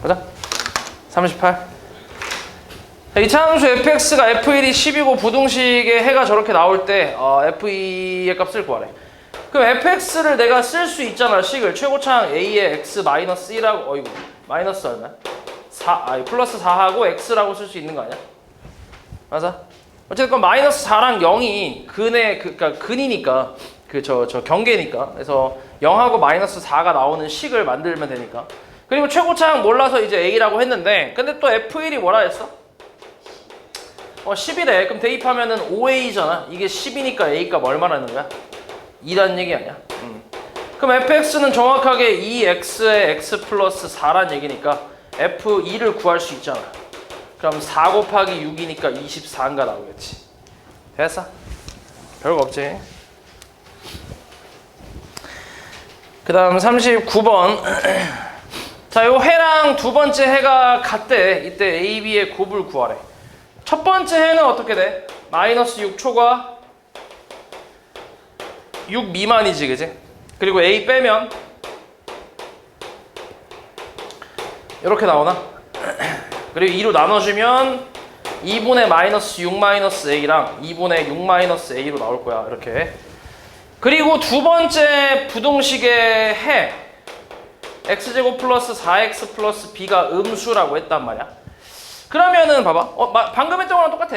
보자. 38. 이차함수 fx가 f1이 10이고 부등식의 해가 저렇게 나올 때 f2의 값을 구하래. 그럼 fx를 내가 쓸 수 있잖아. 식을 최고차항 a의 x 마이너스 1하고 어이구 마이너스 얼마? 4 아니 플러스 4하고 x라고 쓸 수 있는 거 아니야? 맞아? 어쨌든 마이너스 4랑 0이 근의 그러니까 근이니까 저 경계니까 그래서 0하고 마이너스 4가 나오는 식을 만들면 되니까. 그리고 최고차항 몰라서 이제 a라고 했는데 근데 또 f1이 뭐라 했어? 10이래. 그럼 대입하면은 5a잖아. 이게 10이니까 a 값 얼마라는 거야? 2라는 얘기 아니야? 그럼 fx는 정확하게 2x에 x 플러스 4란 얘기니까 f2를 구할 수 있잖아. 그럼 4 곱하기 6이니까 24인가 나오겠지. 됐어? 별거 없지. 그 다음 39번. 자, 요 해랑 두 번째 해가 같대. 이때 a, b의 곱을 구하래. 첫 번째 해는 어떻게 돼? 마이너스 6 초과 6 미만이지, 그지? 그리고 a 빼면 이렇게 나오나? 그리고 2로 나눠주면 2분의 마이너스 6 마이너스 a랑 2분의 6 마이너스 a로 나올 거야, 이렇게. 그리고 두 번째 부등식의 해 x제곱 플러스 4x 플러스 b가 음수라고 했단 말이야. 그러면은 봐봐. 방금 했던 거랑 똑같아.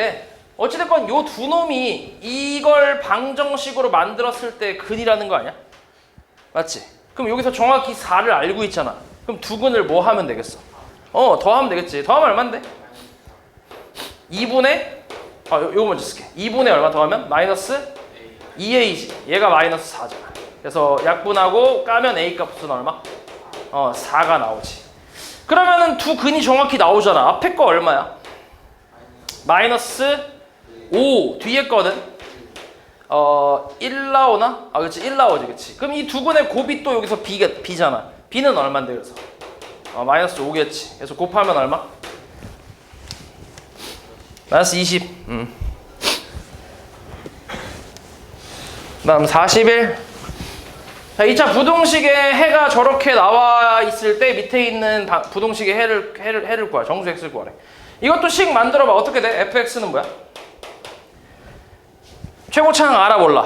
어찌됐건 요 두 놈이 이걸 방정식으로 만들었을 때 근이라는 거 아니야? 맞지? 그럼 여기서 정확히 4를 알고 있잖아. 그럼 두 근을 뭐 하면 되겠어? 더하면 되겠지. 더하면 얼만데? 2분의 요거 먼저 쓸게. 2분의 얼마 더하면? 마이너스 2a지. 얘가 마이너스 4잖아. 그래서 약분하고 까면 a 값은 얼마? 4가 나오지. 그러면은 두 근이 정확히 나오잖아. 앞에 거 얼마야? 마이너스 5 뒤에 거는 1 나오나? 그렇지 1 나오지. 그렇지. 그럼 이 두 근의 곱이 또 여기서 b잖아. b는 얼만데 그래서 마이너스 5겠지. 그래서 곱하면 얼마? 마이너스 20. 그다음 41. 자, 2차 부등식의 해가 저렇게 나와 있을 때 밑에 있는 부등식의 해를 구하. 정수 x를 구하래. 이것도 식 만들어봐. 어떻게 돼? fx는 뭐야? 최고차항 알아 몰라?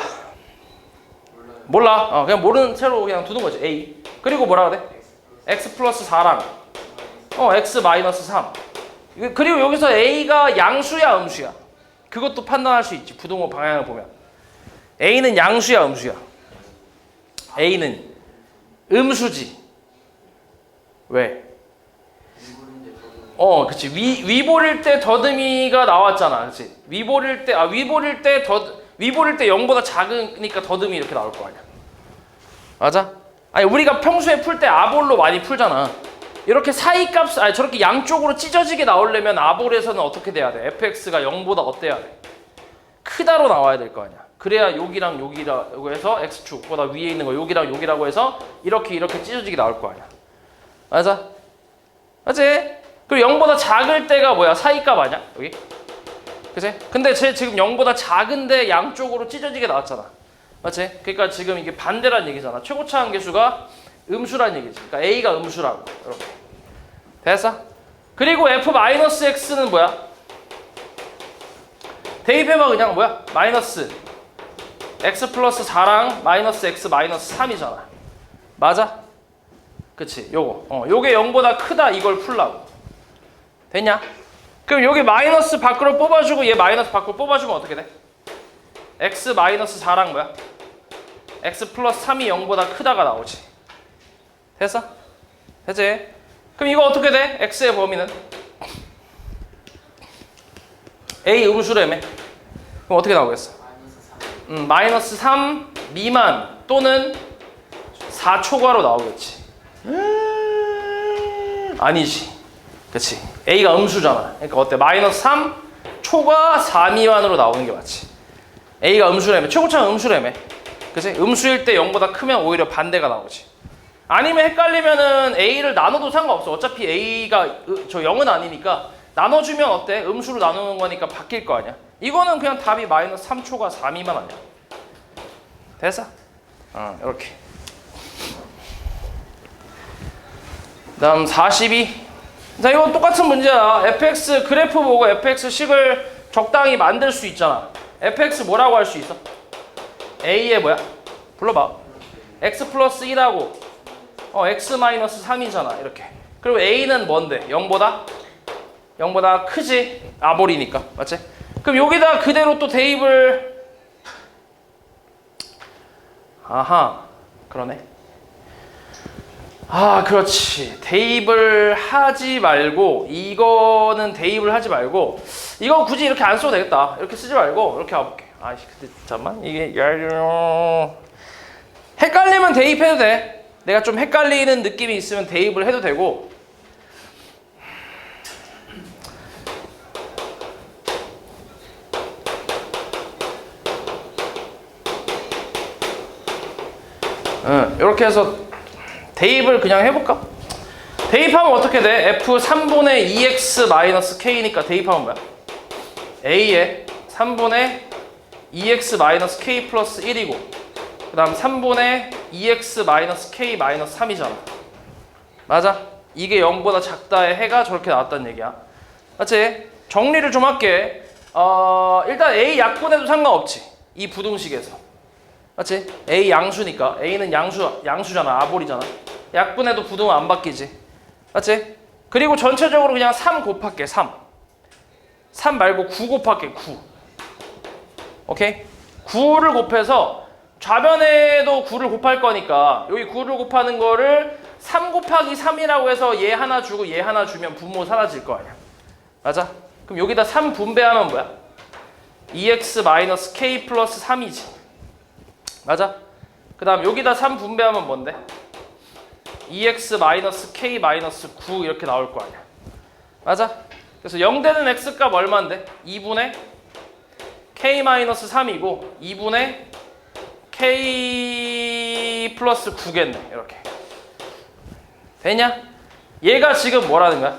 몰라. 그냥 모르는 채로 그냥 두는 거지. a. 그리고 뭐라 그래? x 플러스 4랑 x 마이너스 3. 그리고 여기서 a가 양수야 음수야? 그것도 판단할 수 있지. 부등호 방향을 보면. a는 양수야 음수야? a는 음수지. 왜? 그치. 위볼일 때 더듬이가 나왔잖아. 그치. 위볼일 때 0보다 작으니까 더듬이 이렇게 나올 거 아니야. 맞아? 아니, 우리가 평소에 풀 때 아볼로 많이 풀잖아. 이렇게 사이값, 저렇게 양쪽으로 찢어지게 나오려면 아볼에서는 어떻게 돼야 돼? fx가 0보다 어때야 돼? 크다로 나와야 될 거 아니야. 그래야 여기랑 여기라고 해서 x축보다 위에 있는 거 여기랑 여기라고 해서 이렇게 찢어지게 나올 거 아니야. 맞아? 맞지? 그리고 0보다 작을 때가 뭐야? 사이값 아니야? 여기? 그치? 근데 쟤 지금 0보다 작은데 양쪽으로 찢어지게 나왔잖아. 맞지? 그러니까 지금 이게 반대란 얘기잖아. 최고차항 계수가 음수란 얘기지. 그러니까 a가 음수라고. 이렇게. 됐어? 그리고 f-x는 뭐야? 대입해봐. 그냥 뭐야? 마이너스 x 플러스 4랑 마이너스 x 마이너스 3이잖아. 맞아? 그치? 요게 0보다 크다 이걸 풀라고. 됐냐? 그럼 여기 마이너스 밖으로 뽑아주고 얘 마이너스 밖으로 뽑아주면 어떻게 돼? x 마이너스 4랑 뭐야? x 플러스 3이 0보다 크다가 나오지. 됐어? 됐지? 그럼 이거 어떻게 돼? x의 범위는? a 음수라며. 그럼 어떻게 나오겠어? 마이너스 3 미만 또는 4 초과로 나오겠지. 아니지. 그치? a가 음수잖아. 그러니까 어때? 마이너스 3 초과 4 미만으로 나오는 게 맞지. a가 음수라며. 최고차항 음수라며. 그치? 음수일 때 0보다 크면 오히려 반대가 나오지. 아니면 헷갈리면은 a를 나눠도 상관없어. 어차피 a가 0은 아니니까 나눠주면 어때? 음수로 나누는 거니까 바뀔 거 아니야. 이거는 그냥 답이 마이너스 3초가 4 미만 아니야. 됐어? 이렇게. 다음 42. 자, 이건 똑같은 문제야. fx 그래프 보고 fx 식을 적당히 만들 수 있잖아. fx 뭐라고 할 수 있어? a의 뭐야? 불러봐. x 플러스 1하고 x 마이너스 3이잖아. 이렇게. 그리고 a는 뭔데? 0보다 크지? 아볼이니까. 맞지? 그럼 여기다 그대로 또 대입을 아하, 그러네. 아, 그렇지. 대입을 하지 말고, 이거는 대입을 하지 말고, 이거 굳이 이렇게 안 써도 되겠다. 이렇게 쓰지 말고, 이렇게 와볼게. 아이씨, 근데 잠깐만. 이게, 헷갈리면 대입해도 돼. 내가 좀 헷갈리는 느낌이 있으면 대입을 해도 되고, 이렇게 해서 대입을 그냥 해볼까? 대입하면 어떻게 돼? f 3분의 2x k니까 대입하면 뭐야? a에 3분의 2x k 플러스 1이고 그 다음 3분의 2x k 3이잖아. 맞아? 이게 0보다 작다의 해가 저렇게 나왔다는 얘기야. 맞지? 정리를 좀 할게. 일단 a 약분해도 상관없지. 이 부등식에서. 맞지? A 양수니까. A는 양수잖아. 아볼이잖아. 약분해도 부등은 안 바뀌지. 맞지? 그리고 전체적으로 그냥 3 곱할게. 3 말고 9 곱할게. 9. 오케이? 9를 곱해서 좌변에도 9를 곱할 거니까 여기 9를 곱하는 거를 3 곱하기 3이라고 해서 얘 하나 주고 얘 하나 주면 분모 사라질 거 아니야. 맞아? 그럼 여기다 3 분배하면 뭐야? 2x k 플러스 3이지. 맞아? 그 다음 여기다 3 분배하면 뭔데? 2x k 9 이렇게 나올 거 아니야. 맞아? 그래서 0 되는 x값 얼마인데? 2분의 k 3이고 2분의 k 플러스 9겠네. 이렇게. 되냐? 얘가 지금 뭐라는 거야?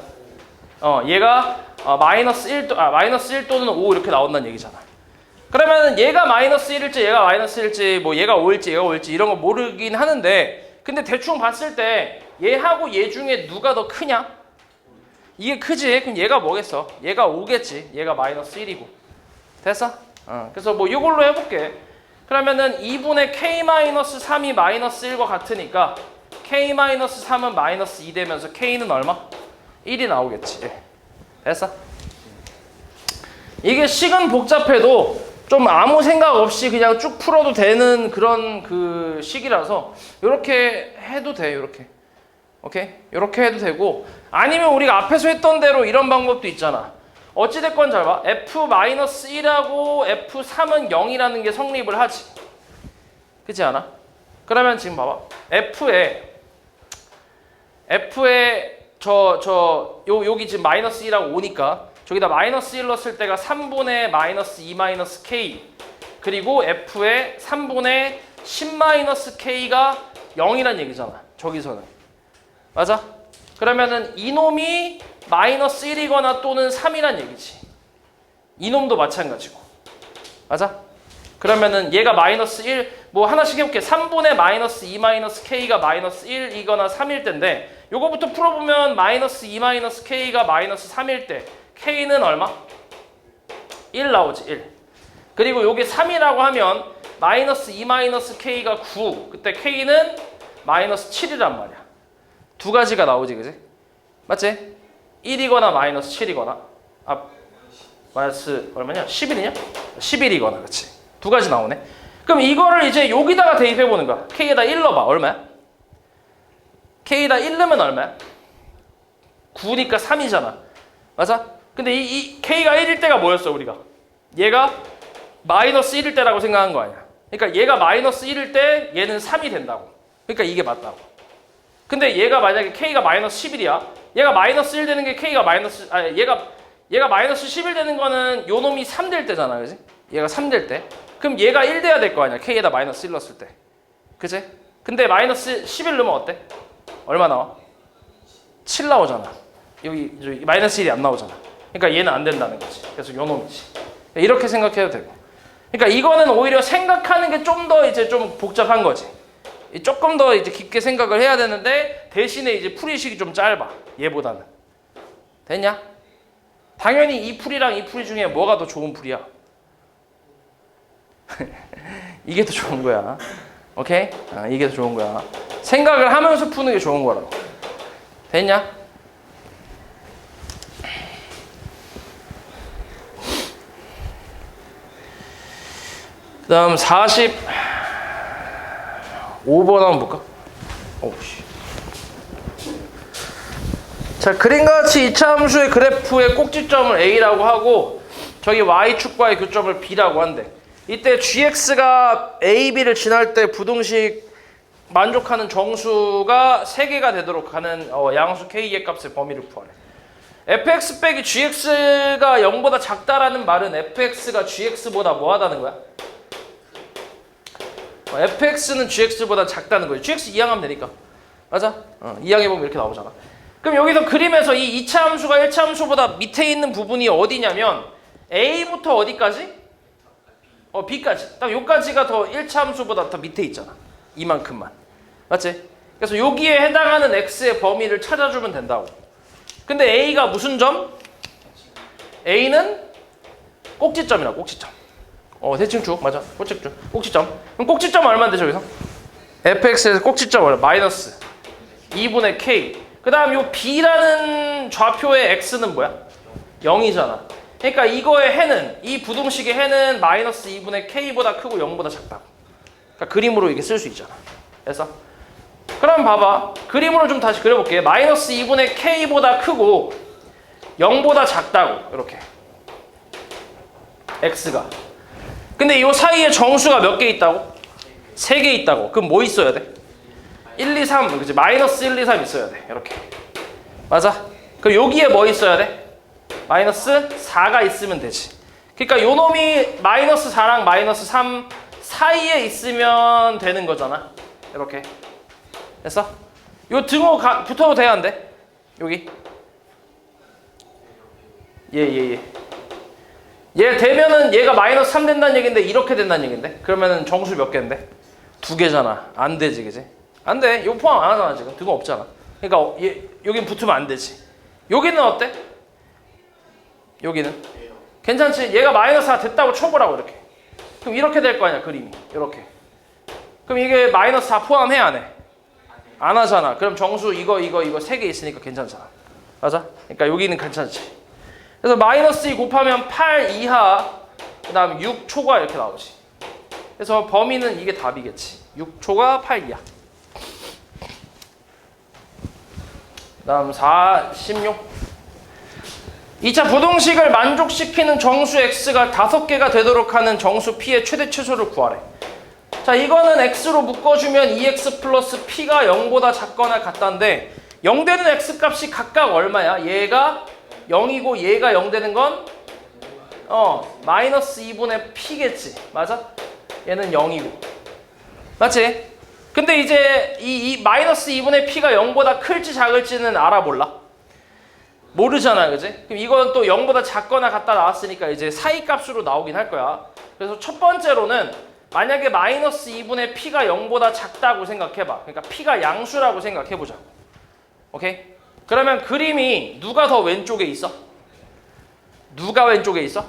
얘가 마이너스 1 또는 5 이렇게 나온다는 얘기잖아. 그러면 얘가 마이너스 1일지 얘가 마이너스 1일지 뭐 얘가 5일지 얘가 5일지 이런 거 모르긴 하는데 근데 대충 봤을 때 얘하고 얘 중에 누가 더 크냐? 이게 크지? 그럼 얘가 뭐겠어? 얘가 5겠지. 얘가 마이너스 1이고. 됐어? 그래서 뭐 이걸로 해볼게. 그러면은 2분의 k-3이 마이너스 1과 같으니까 k-3은 마이너스 2 되면서 k는 얼마? 1이 나오겠지. 됐어? 이게 식은 복잡해도 좀 아무 생각 없이 그냥 쭉 풀어도 되는 그런 그 식이라서 이렇게 해도 돼. 이렇게. 오케이? 이렇게 해도 되고 아니면 우리가 앞에서 했던 대로 이런 방법도 있잖아. 어찌됐건 잘 봐. f-1하고 f3은 0이라는 게 성립을 하지. 그렇지 않아? 그러면 지금 봐봐. f에 여기 지금 마이너스 1하고 5니까 저기다 마이너스 1 넣었을 때가 3분의 마이너스 2 마이너스 k 그리고 f에 3분의 10 마이너스 k가 0이란 얘기잖아. 저기서는. 맞아? 그러면은 이놈이 마이너스 1이거나 또는 3이란 얘기지. 이놈도 마찬가지고. 맞아? 그러면은 얘가 마이너스 1, 뭐 하나씩 해볼게. 3분의 마이너스 2 마이너스 k가 마이너스 1이거나 3일 때인데 요거부터 풀어보면 마이너스 2 마이너스 k가 마이너스 3일 때 k는 얼마? 1 나오지. 1. 그리고 요게 3이라고 하면 마이너스 2 마이너스 k가 9. 그때 k는 마이너스 7이란 말이야. 두 가지가 나오지. 그지? 맞지? 1이거나 마이너스 7이거나 마이너스 얼마냐? 11이냐? 11이거나. 그렇지. 두 가지 나오네. 그럼 이거를 이제 여기다가 대입해보는 거야. k에다 1 넣어봐. 얼마야? k에다 1 넣으면 얼마야? 9니까 3이잖아. 맞아? 근데 이 k가 1일 때가 뭐였어 우리가? 얘가 마이너스 1일 때라고 생각한 거 아니야. 그러니까 얘가 마이너스 1일 때 얘는 3이 된다고. 그러니까 이게 맞다고. 근데 얘가 만약에 k가 마이너스 11이야. 얘가 마이너스 1 되는 게 k가 마이너스 얘가 마이너스 11 되는 거는 요 놈이 3 될 때잖아. 그지? 얘가 3 될 때. 그럼 얘가 1 돼야 될 거 아니야. k에다 마이너스 1 넣었을 때. 그지? 근데 마이너스 11 넣으면 어때? 얼마 나와? 7 나오잖아. 여기 마이너스 1이 안 나오잖아. 그러니까 얘는 안 된다는 거지. 그래서 요 놈이지. 이렇게 생각해도 되고. 그러니까 이거는 오히려 생각하는 게 좀 더 이제 좀 복잡한 거지. 조금 더 이제 깊게 생각을 해야 되는데 대신에 이제 풀이식이 좀 짧아. 얘보다는. 됐냐? 당연히 이 풀이랑 이 풀이 중에 뭐가 더 좋은 풀이야? 이게 더 좋은 거야. 오케이? 이게 더 좋은 거야. 생각을 하면서 푸는 게 좋은 거라고. 됐냐? 그 다음 45번 한번 볼까? 오우씨. 자, 그림과 같이 2차 함수의 그래프의 꼭지점을 A라고 하고 저기 Y축과의 교점을 B라고 한대. 이때 GX가 A, B를 지날 때 부등식 만족하는 정수가 3개가 되도록 하는 양수 K의 값의 범위를 구하래. fx 빼기 gx가 0보다 작다라는 말은 fx가 gx보다 뭐하다는 거야? fx는 gx보다 작다는 거예요. gx 이항하면 되니까. 맞아? 이항해보면 이렇게 나오잖아. 그럼 여기서 그림에서 이 2차 함수가 1차 함수보다 밑에 있는 부분이 어디냐면 a부터 어디까지? b까지. 딱 요까지가 더 1차 함수보다 더 밑에 있잖아. 이만큼만. 맞지? 그래서 여기에 해당하는 x의 범위를 찾아주면 된다고. 근데 a가 무슨 점? a는 꼭지점이라 꼭지점. 대칭축 맞아. 꼭지점. 그럼 꼭지점 얼마인데 저기서? fx에서 꼭지점 얼마? 마이너스 2분의 k. 그 다음 요 b라는 좌표의 x는 뭐야? 0이잖아. 그러니까 이거의 해는, 이 부등식의 해는 마이너스 2분의 k보다 크고 0보다 작다고. 그러니까 그림으로 이렇게 쓸 수 있잖아. 그래서 그럼 봐봐. 그림으로 좀 다시 그려볼게. 마이너스 2분의 k보다 크고 0보다 작다고. 이렇게 x가. 근데 이 사이에 정수가 몇 개 있다고? 3개 있다고. 그럼 뭐 있어야 돼? 1, 2, 3. 그치? 마이너스 1, 2, 3 있어야 돼. 이렇게. 맞아? 그럼 여기에 뭐 있어야 돼? 마이너스 4가 있으면 되지. 그러니까 요 놈이 마이너스 4랑 마이너스 3 사이에 있으면 되는 거잖아. 이렇게. 됐어? 요 등호 붙어도 돼야 안 돼? 여기. 얘 되면은 얘가 마이너스 3 된다는 얘긴데 이렇게 된다는 얘긴데? 그러면은 정수 몇 개인데? 2개잖아. 안 되지, 그지? 안 돼. 요 포함 안 하잖아, 지금. 등호 없잖아. 그러니까 여긴 붙으면 안 되지. 여기는 어때? 여기는? 괜찮지? 얘가 마이너스 4 됐다고 쳐보라고, 이렇게. 그럼 이렇게 될 거 아니야, 그림이. 이렇게. 그럼 이게 마이너스 4 포함해, 안 해? 안 하잖아. 그럼 정수 이거 3개 있으니까 괜찮잖아. 맞아? 그러니까 여기는 괜찮지. 그래서 마이너스 2 곱하면 8 이하, 그 다음 6 초과 이렇게 나오지. 그래서 범위는 이게 답이겠지. 6 초과 8 이하. 그 다음 46. 2차 부등식을 만족시키는 정수 x가 5개가 되도록 하는 정수 p의 최대 최소를 구하래. 자, 이거는 x로 묶어주면 2x 플러스 p가 0보다 작거나 같다인데 0 되는 x 값이 각각 얼마야? 얘가 0이고 얘가 0 되는 건 마이너스 2분의 p겠지. 맞아? 얘는 0이고. 맞지? 근데 이제 이 마이너스 2분의 p가 0보다 클지 작을지는 알아 몰라? 모르잖아, 그지? 그럼 이건 또 0보다 작거나 같다 나왔으니까 이제 사이 값으로 나오긴 할 거야. 그래서 첫 번째로는 만약에 마이너스 2분의 p가 0보다 작다고 생각해봐. 그러니까 p가 양수라고 생각해보자. 오케이? 그러면 그림이 누가 더 왼쪽에 있어? 누가 왼쪽에 있어?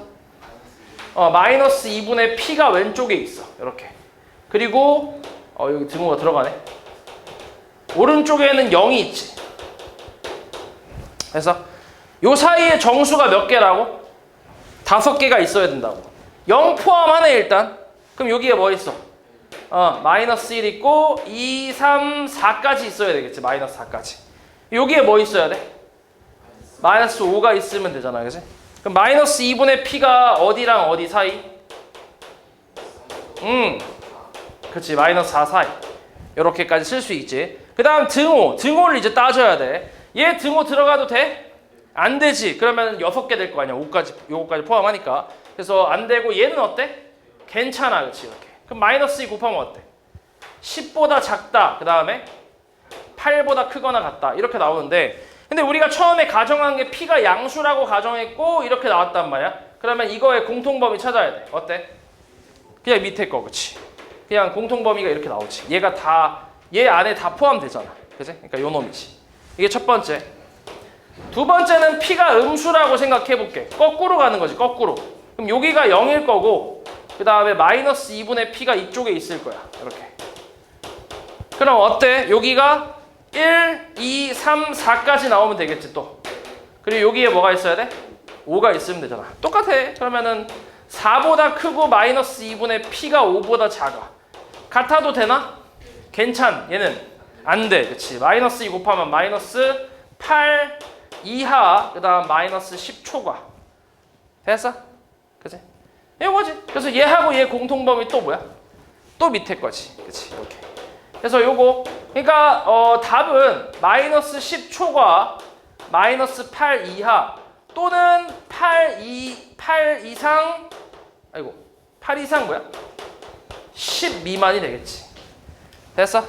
마이너스 2분의 p가 왼쪽에 있어. 이렇게. 그리고 여기 등호가 들어가네. 오른쪽에는 0이 있지. 그래서 요 사이에 정수가 몇 개라고? 5개가 있어야 된다고. 0 포함하네 일단. 그럼 여기에 뭐 있어? 마이너스 1 있고 2, 3, 4까지 있어야 되겠지. 마이너스 4까지. 여기에 뭐 있어야 돼? 마이너스 5가 있으면 되잖아, 그치? 그럼 마이너스 2분의 p가 어디랑 어디 사이? 그치, 마이너스 4 사이. 이렇게까지 쓸 수 있지. 그 다음 등호를 이제 따져야 돼. 얘 등호 들어가도 돼? 안 되지. 그러면 6개 될 거 아니야. 5까지, 요거까지 포함하니까. 그래서 안 되고 얘는 어때? 괜찮아, 그치? 이렇게. 그럼 마이너스 2 곱하면 어때? 10보다 작다. 그 다음에 8보다 크거나 같다. 이렇게 나오는데, 근데 우리가 처음에 가정한 게 p가 양수라고 가정했고 이렇게 나왔단 말이야. 그러면 이거의 공통범위 찾아야 돼. 어때? 그냥 밑에 거, 그치? 그냥 공통범위가 이렇게 나오지. 얘가 다, 얘 안에 다 포함되잖아. 그치? 그러니까 요 놈이지. 이게 첫 번째. 두 번째는 P가 음수라고 생각해 볼게. 거꾸로 가는 거지, 거꾸로. 그럼 여기가 0일 거고 그 다음에 마이너스 2분의 P가 이쪽에 있을 거야. 이렇게. 그럼 어때? 여기가 1, 2, 3, 4까지 나오면 되겠지 또. 그리고 여기에 뭐가 있어야 돼? 5가 있으면 되잖아. 똑같아. 그러면은 4보다 크고 마이너스 2분의 P가 5보다 작아. 같아도 되나? 괜찮. 얘는 안 돼. 그치? 마이너스 2 곱하면 마이너스 8 이하 그 다음 마이너스 10 초과. 됐어? 그치? 이거지. 그래서 얘하고 얘 공통범위 또 뭐야? 또 밑에 거지. 그치? 이렇게. 그래서 요거 그러니까 답은 마이너스 10 초과 마이너스 8 이하 또는 8 이상 아이고 8 이상 뭐야? 10 미만이 되겠지. 됐어?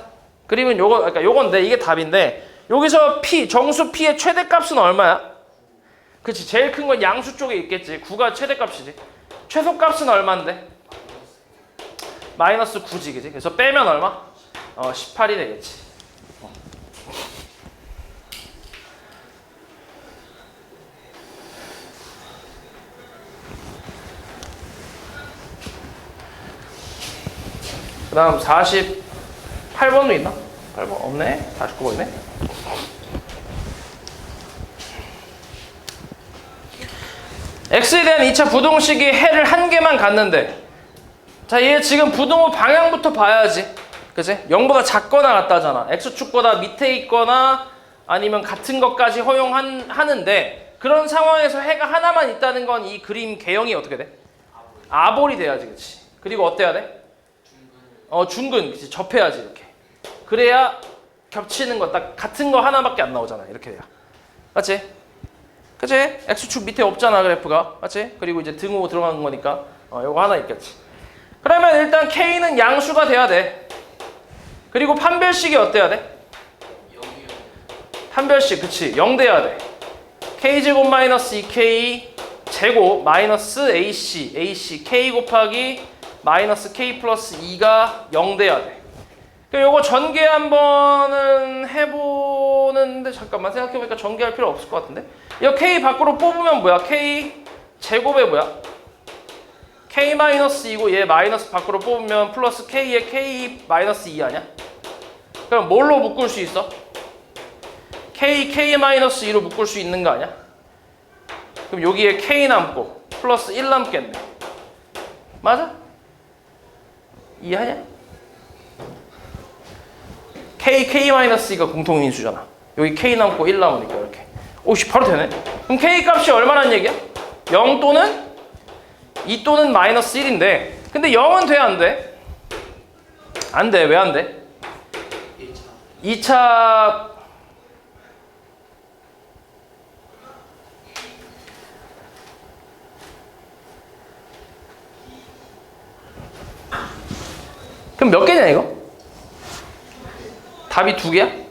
그리면 요거 그러니까 요건데 이게 답인데 여기서 P 정수 P의 최대값은 얼마야? 그치 제일 큰 건 양수 쪽에 있겠지. 9가 최대값이지. 최소값은 얼마인데? 마이너스 9지 그지? 그래서 빼면 얼마? 18이 되겠지. 그 다음 48번도 있나? 8번 없네? 49번이네? X에 대한 2차 부동식이 해를 한 개만 갖는데 자, 얘 지금 부동호 방향부터 봐야지. 그치? 0보다 작거나 같다잖아. X축보다 밑에 있거나 아니면 같은 것까지 허용하는데 그런 상황에서 해가 하나만 있다는 건 이 그림 개형이 어떻게 돼? 아볼이 돼야지. 그치? 그리고 어때야 돼? 중근, 그치? 접해야지 이렇게. 그래야 겹치는 거 딱 같은 거 하나밖에 안 나오잖아. 이렇게 돼야. 맞지? 그치? X축 밑에 없잖아 그래프가. 맞지? 그리고 이제 등호 들어가는 거니까 요거 하나 있겠지. 그러면 일단 K는 양수가 돼야 돼. 그리고 판별식이 어때야 돼? 0이요. 판별식 그치? 0 돼야 돼. K제곱 마이너스 2K 제곱 마이너스 AC K 곱하기 마이너스 K 플러스 2가 0 돼야 돼. 요거 전개 한번은 해보는데 잠깐만 생각해보니까 전개할 필요 없을 것 같은데? 이거 K 밖으로 뽑으면 뭐야? K 제곱에 뭐야? K 마이너스 2고 얘 마이너스 밖으로 뽑으면 플러스 K에 K 마이너스 2 아니야? 그럼 뭘로 묶을 수 있어? K 마이너스 2로 묶을 수 있는 거 아니야? 그럼 여기에 K 남고 플러스 1 남겠네. 맞아? 이해하냐? K 마이너스 2가 공통인수잖아. 여기 K 남고 1 남으니까 이렇게. 오씨 바로 되네. 그럼 K 값이 얼마란 얘기야? 0 또는 2 또는 마이너스 1인데 근데 0은 돼 안 돼? 안 돼. 왜 안 돼? 2차 그럼 몇 개냐 이거? 답이 2개야?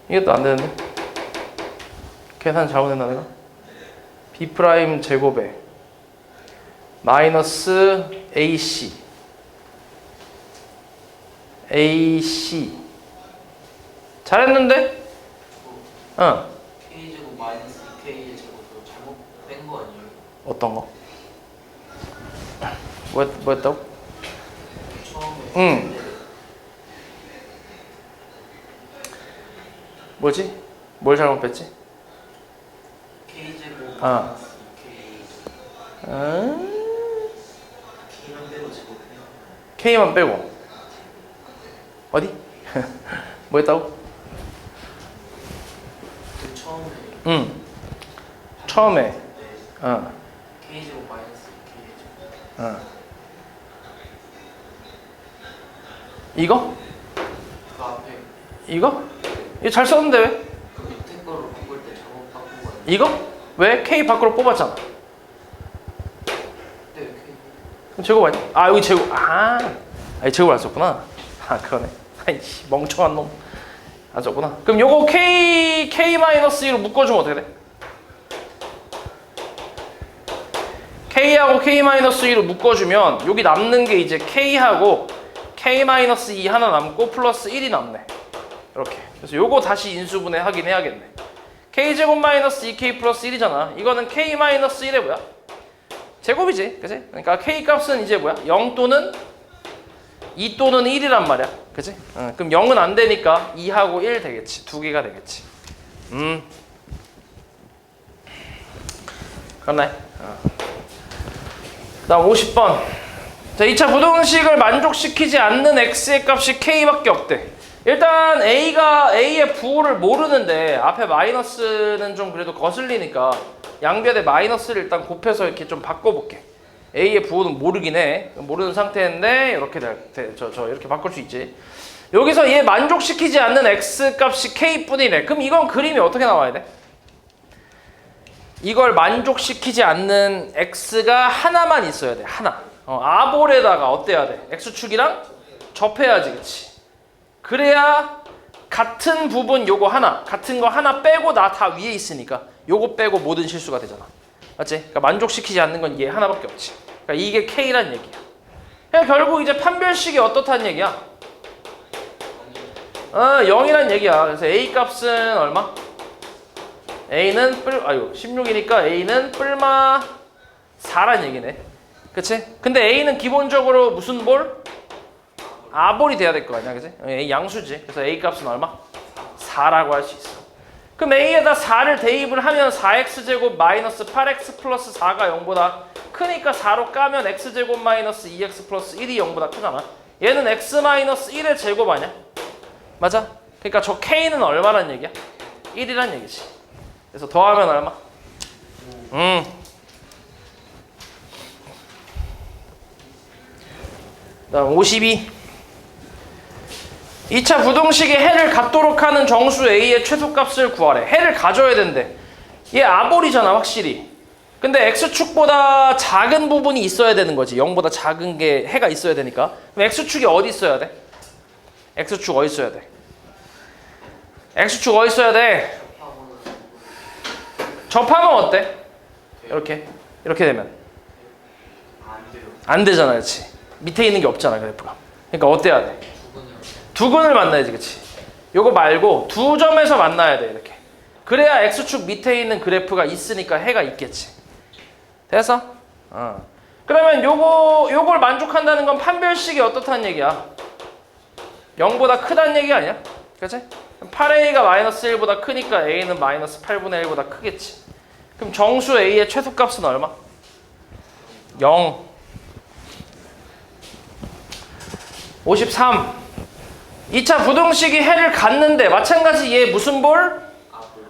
이것도 안 되는데? 계산 잘못했나 내가? B 프라임 제곱에 마이너스 AC 잘했는데? K제곱 마이너스 2K의 제곱으로 잘못 뺀 거 아니에요? 어떤 거? 뭐였다고? 처음에 뭐지? 뭘 잘못 뺐지? K제곱 아. 마이너스 2K 음? K만 빼고 제곱해요. K만 빼고 어디? 뭐였다고? 그 처음에 처음에 네, 어. K제곱 마이너스 2K의 제곱 어. 이거? 그 앞에 이거? 이거 잘 썼는데 왜? 그 밑에 거를 바꿀 때 잘못 바꾼 거 아니에요? 이거? 왜? K 밖으로 뽑았잖아. 네, K 그럼 제곱 아니야? 아 여기 제곱 아니 제곱 안 썼구나. 아 그러네. 아이씨 멍청한 놈. 안 썼구나. 그럼 요거 K-2로 묶어주면 어떻게 돼? K하고 K-2로 묶어주면 여기 남는 게 이제 K하고 K-2 하나 남고 플러스 1이 남네. 이렇게. 그래서 요거 다시 인수분해 하긴 해야겠네. k제곱 마이너스 2k 플러스 1이잖아. 이거는 k 마이너스 1의 뭐야? 제곱이지, 그치? 그러니까 k 값은 이제 뭐야? 0 또는 2 또는 1이란 말이야, 그치? 그럼 0은 안 되니까 2하고 1 되겠지. 두 개가 되겠지. 그렇네. 다음 50번. 자, 2차 부등식을 만족시키지 않는 x의 값이 k밖에 없대. 일단 A의 부호를 모르는데 앞에 마이너스는 좀 그래도 거슬리니까 양변에 마이너스를 일단 곱해서 이렇게 좀 바꿔볼게. A의 부호는 모르긴 해. 모르는 상태인데 이렇게 이렇게 바꿀 수 있지. 여기서 얘 만족시키지 않는 x 값이 k뿐이래. 그럼 이건 그림이 어떻게 나와야 돼? 이걸 만족시키지 않는 x가 하나만 있어야 돼. 하나. 아볼에다가 어때야 돼? x축이랑 접해야지, 그치? 그래야 같은 부분 요거 하나, 같은 거 하나 빼고 나 다 위에 있으니까 요거 빼고 모든 실수가 되잖아. 맞지? 그러니까 만족시키지 않는 건 얘 하나밖에 없지. 그러니까 이게 K란 얘기야. 그러니까 결국 이제 판별식이 어떻다는 얘기야? 0이란 얘기야. 그래서 A 값은 얼마? A는 16이니까 A는 뿔마 4란 얘기네. 그치? 근데 A는 기본적으로 무슨 볼? 아볼이 돼야 될 거 아니야, 그치? A 양수지. 그래서 A 값은 얼마? 4라고 할 수 있어. 그럼 A에다 4를 대입을 하면 4x제곱 마이너스 8x 플러스 4가 0보다 크니까 4로 까면 x제곱 마이너스 2x 플러스 1이 0보다 크잖아. 얘는 x 마이너스 1의 제곱 아니야? 맞아? 그러니까 저 k는 얼마란 얘기야? 1이란 얘기지. 그래서 더하면 얼마? 다음 52. 2차 부등식이 해를 갖도록 하는 정수 A의 최소값을 구하래. 해를 가져야 된대. 얘 아볼이잖아, 확실히. 근데 X축보다 작은 부분이 있어야 되는 거지. 0보다 작은 게 해가 있어야 되니까. 그럼 X축이 어디 있어야 돼? X축 어디 있어야 돼? X축 어디 있어야 돼? 접하면 어때? 이렇게 되면 안 돼요. 안 되잖아, 그렇지? 밑에 있는 게 없잖아, 그래프가. 그러니까 어때야 돼? 두 근을 만나야지, 그치? 요거 말고 두 점에서 만나야 돼, 이렇게. 그래야 X축 밑에 있는 그래프가 있으니까 해가 있겠지. 됐어? 그러면 요걸 만족한다는 건 판별식이 어떻다는 얘기야? 0보다 크다는 얘기 아니야? 그치? 8A가 마이너스 1보다 크니까 A는 마이너스 8분의 1보다 크겠지. 그럼 정수 A의 최소값은 얼마? 0. 53. 2차 부등식이 해를 갖는데 마찬가지 얘 무슨 볼?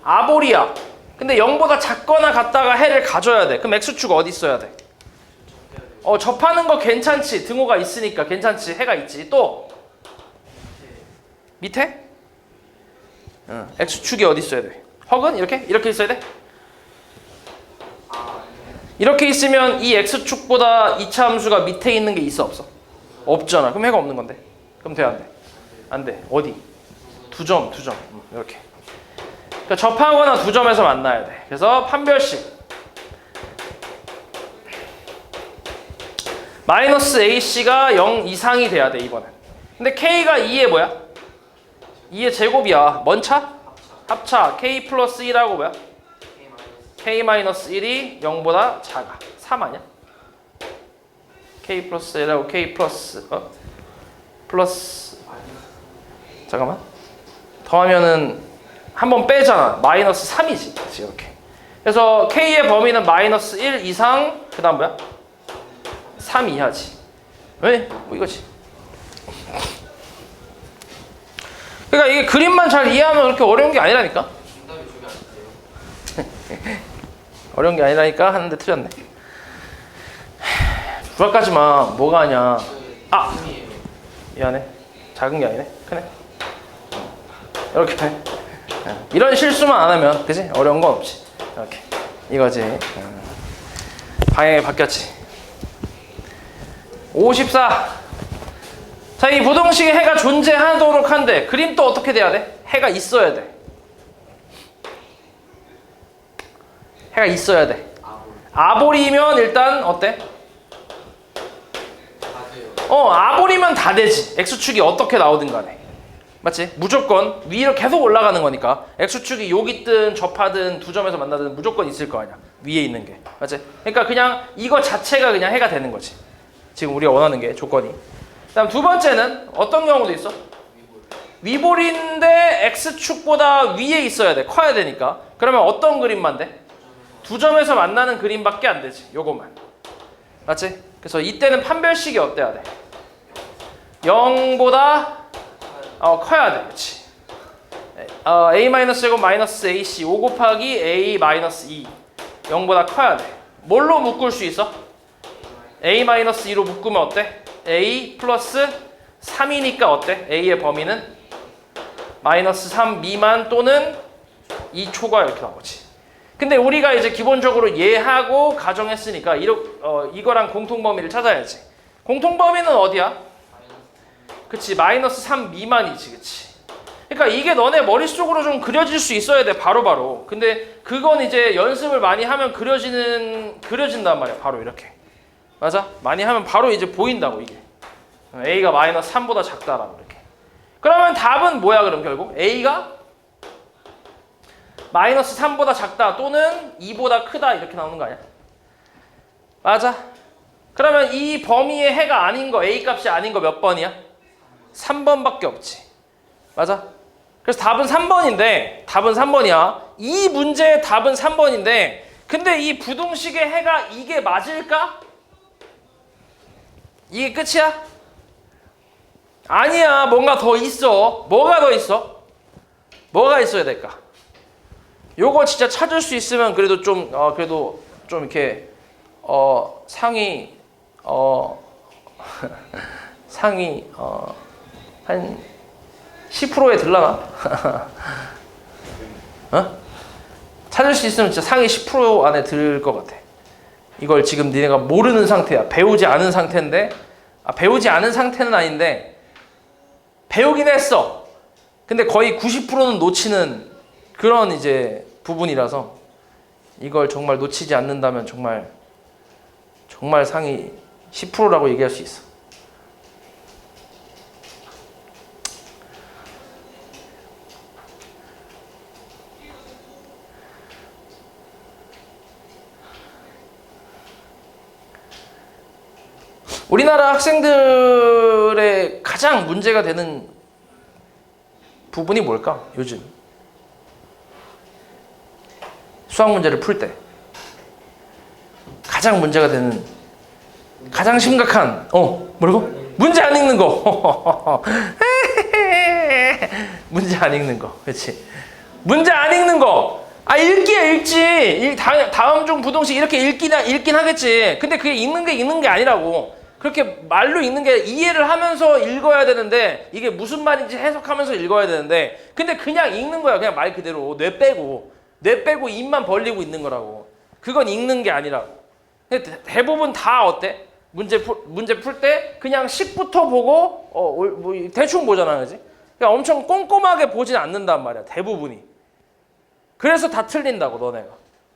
아볼이야. 근데 0보다 작거나 같다가 해를 가져야 돼. 그럼 X축 어디 있어야 돼? 접하는 거 괜찮지. 등호가 있으니까 괜찮지. 해가 있지. 또 밑에? X축이 어디 있어야 돼? 혹은 이렇게 있어야 돼? 이렇게 있으면 이 X축보다 2차 함수가 밑에 있는 게 있어, 없어? 없잖아. 그럼 해가 없는 건데. 그럼 돼, 안 돼? 안 돼. 어디? 두 점. 이렇게. 그러니까 접하거나 두 점에서 만나야 돼. 그래서 판별식. 마이너스 AC가 0 이상이 돼야 돼, 이번엔. 근데 K가 2의 뭐야? 2의 제곱이야. 뭔 차? 합차. K 플러스 1하고 뭐야? K 마이너스 1이 0보다 작아. 3 아니야? K 플러스 1하고 K 플러스 플러스 잠깐만. 더하면은 한번 빼잖아. 마이너스 3이지. 그렇지, 이렇게. 그래서 K의 범위는 마이너스 1 이상 그 다음 뭐야? 3 이하지. 왜? 뭐 이거지. 그러니까 이게 그림만 잘 이해하면 그렇게 어려운 게 아니라니까. 정답이 저게 아닌데요. 어려운 게 아니라니까 하는데 틀렸네. 불안까지 마. 뭐가 아냐. 이 미안해. 작은 게 아니네. 크네. 이렇게 해. 이런 실수만 안 하면, 그지? 어려운 건 없지. 이렇게. 이거지. 방향이 바뀌었지. 54. 자, 이 부등식에 해가 존재하도록 한데, 그림 또 어떻게 돼야 돼? 해가 있어야 돼. 해가 있어야 돼. 아볼이면 일단 어때? 다 돼요. 아볼이면 다 되지. X축이 어떻게 나오든 간에. 맞지? 무조건 위로 계속 올라가는 거니까 x축이 여기든 접하든 두 점에서 만나든 무조건 있을 거 아니야. 위에 있는 게. 맞지? 그러니까 그냥 이거 자체가 그냥 해가 되는 거지. 지금 우리가 원하는 게 조건이. 그다음 두 번째는 어떤 경우도 있어? 위볼인데 x축보다 위에 있어야 돼. 커야 되니까. 그러면 어떤 그림만 돼? 두 점에서 만나는 그림밖에 안 되지. 요거만. 맞지? 그래서 이때는 판별식이 어때야 돼? 0보다 커야 돼. 그렇지. a-제곱 마이너스 ac 5 곱하기 a 마이너스 2 0보다 커야 돼. 뭘로 묶을 수 있어? a-2로 묶으면 어때? a 플러스 3이니까 어때? a의 범위는 마이너스 3 미만 또는 2 초과 이렇게 나오지. 근데 우리가 이제 기본적으로 얘하고 가정했으니까 이거랑 공통범위를 찾아야지. 공통범위는 어디야? 그치, 마이너스 3 미만이지. 그치. 그러니까 이게 너네 머릿속으로 좀 그려질 수 있어야 돼, 바로바로. 근데 그건 이제 연습을 많이 하면 그려진단 말이야, 바로 이렇게. 맞아? 많이 하면 바로 이제 보인다고, 이게. a가 마이너스 3보다 작다라고 이렇게. 그러면 답은 뭐야, 그럼 결국? a가 마이너스 3보다 작다 또는 2보다 크다 이렇게 나오는 거 아니야? 맞아? 그러면 이 범위의 해가 아닌 거, a 값이 아닌 거 몇 번이야? 3번밖에 없지. 맞아? 그래서 답은 3번인데, 답은 3번이야. 이 문제의 답은 3번인데, 근데 이 부등식의 해가 이게 맞을까? 이게 끝이야? 아니야. 뭔가 더 있어. 뭐가 더 있어? 뭐가 있어야 될까? 요거 진짜 찾을 수 있으면 그래도 좀 이렇게 상위 상위 한 10%에 들라나? 찾을 수 있으면 진짜 상위 10% 안에 들 것 같아. 이걸 지금 니네가 모르는 상태야. 배우지 않은 상태인데, 배우지 않은 상태는 아닌데 배우긴 했어. 근데 거의 90%는 놓치는 그런 이제 부분이라서 이걸 정말 놓치지 않는다면 정말 상위 10%라고 얘기할 수 있어. 우리나라 학생들의 가장 문제가 되는 부분이 뭘까? 요즘 수학 문제를 풀 때 가장 문제가 되는, 가장 심각한 뭐라고? 문제 안 읽는 거. 문제 안 읽는 거. 그렇지. 문제 안 읽는 거. 읽기야 읽지. 다음 중 부동식 이렇게 읽긴 하겠지. 근데 그게 읽는 게 아니라고. 그렇게 말로 읽는 게 이해를 하면서 읽어야 되는데, 이게 무슨 말인지 해석하면서 읽어야 되는데, 근데 그냥 읽는 거야. 그냥 말 그대로 뇌 빼고 입만 벌리고 있는 거라고. 그건 읽는 게 아니라고. 근데 대부분 다 어때? 문제 풀 때 그냥 식부터 보고 뭐 대충 보잖아, 그지? 그러니까 엄청 꼼꼼하게 보진 않는단 말이야, 대부분이. 그래서 다 틀린다고, 너네가.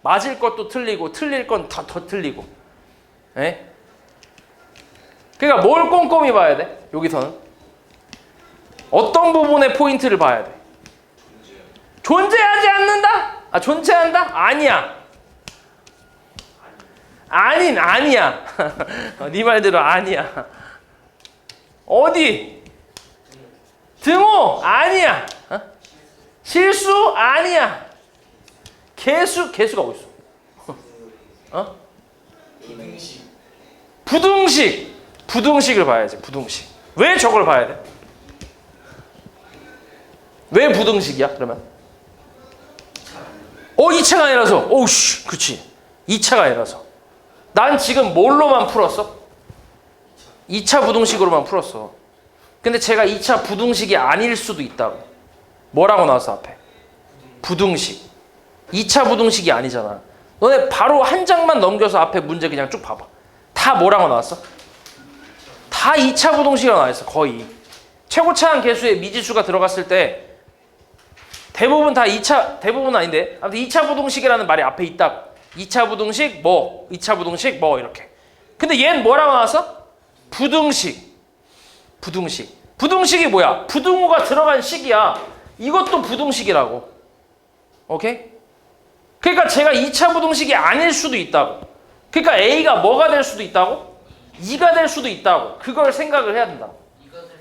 맞을 것도 틀리고 틀릴 건 다 더 틀리고. 에? 그러니까 뭘 꼼꼼히 봐야 돼? 여기서는 어떤 부분의 포인트를 봐야 돼? 존재하지 않는다? 존재한다? 아니야. 아니야. 네 말대로 아니야. 어디? 등호? 아니야. 실수? 아니야. 개수가 어디 있어? 부등식을 봐야지. 부등식. 왜 저걸 봐야 돼? 왜 부등식이야, 그러면? 2차가 아니라서. 오우씨, 그치. 2차가 아니라서. 난 지금 뭘로만 풀었어? 2차 부등식으로만 풀었어. 근데 제가 2차 부등식이 아닐 수도 있다고. 뭐라고 나왔어, 앞에? 부등식. 2차 부등식이 아니잖아. 너네 바로 한 장만 넘겨서 앞에 문제 그냥 쭉 봐봐. 다 뭐라고 나왔어? 다 2차 부등식이라고 나와있어, 거의. 최고차항 계수에 미지수가 들어갔을 때 대부분 다 2차, 대부분은 아닌데 아무튼 2차 부등식이라는 말이 앞에 있다고. 2차 부등식 뭐, 2차 부등식 뭐 이렇게. 근데 얘는 뭐라고 나왔어? 부등식. 부등식이 뭐야? 부등호가 들어간 식이야. 이것도 부등식이라고. 오케이? 그러니까 제가 2차 부등식이 아닐 수도 있다고. 그러니까 A가 뭐가 될 수도 있다고? 2가 될 수도 있다고. 그걸 생각을 해야 된다고. 이거 되면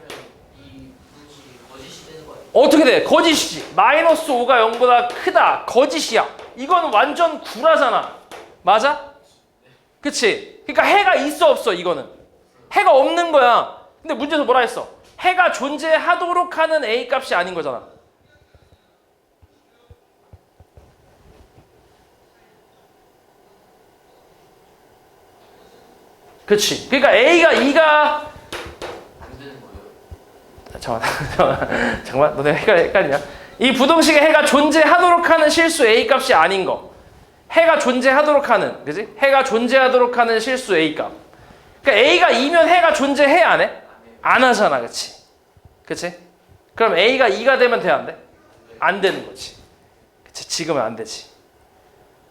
이 분식이 거짓이 되는 거 아니에요? 어떻게 돼? 거짓이지. 마이너스 5가 0보다 크다. 거짓이야. 이건 완전 구라잖아. 맞아? 그치? 그러니까 해가 있어 없어 이거는. 해가 없는 거야. 근데 문제에서 뭐라 했어? 해가 존재하도록 하는 A 값이 아닌 거잖아. 그치? 그러니까 A가 2가 안 되는 거예요? 잠깐만 너네 헷갈리냐? 이 부등식에 해가 존재하도록 하는 실수 A 값이 아닌 거. 해가 존재하도록 하는, 그지? 해가 존재하도록 하는 실수 A 값. 그러니까 A가 2면 해가 존재해 안 해? 안 하잖아, 그치? 그치? 그럼 A가 2가 되면 돼, 안 돼? 안 되는 거지. 그치? 지금은 안 되지.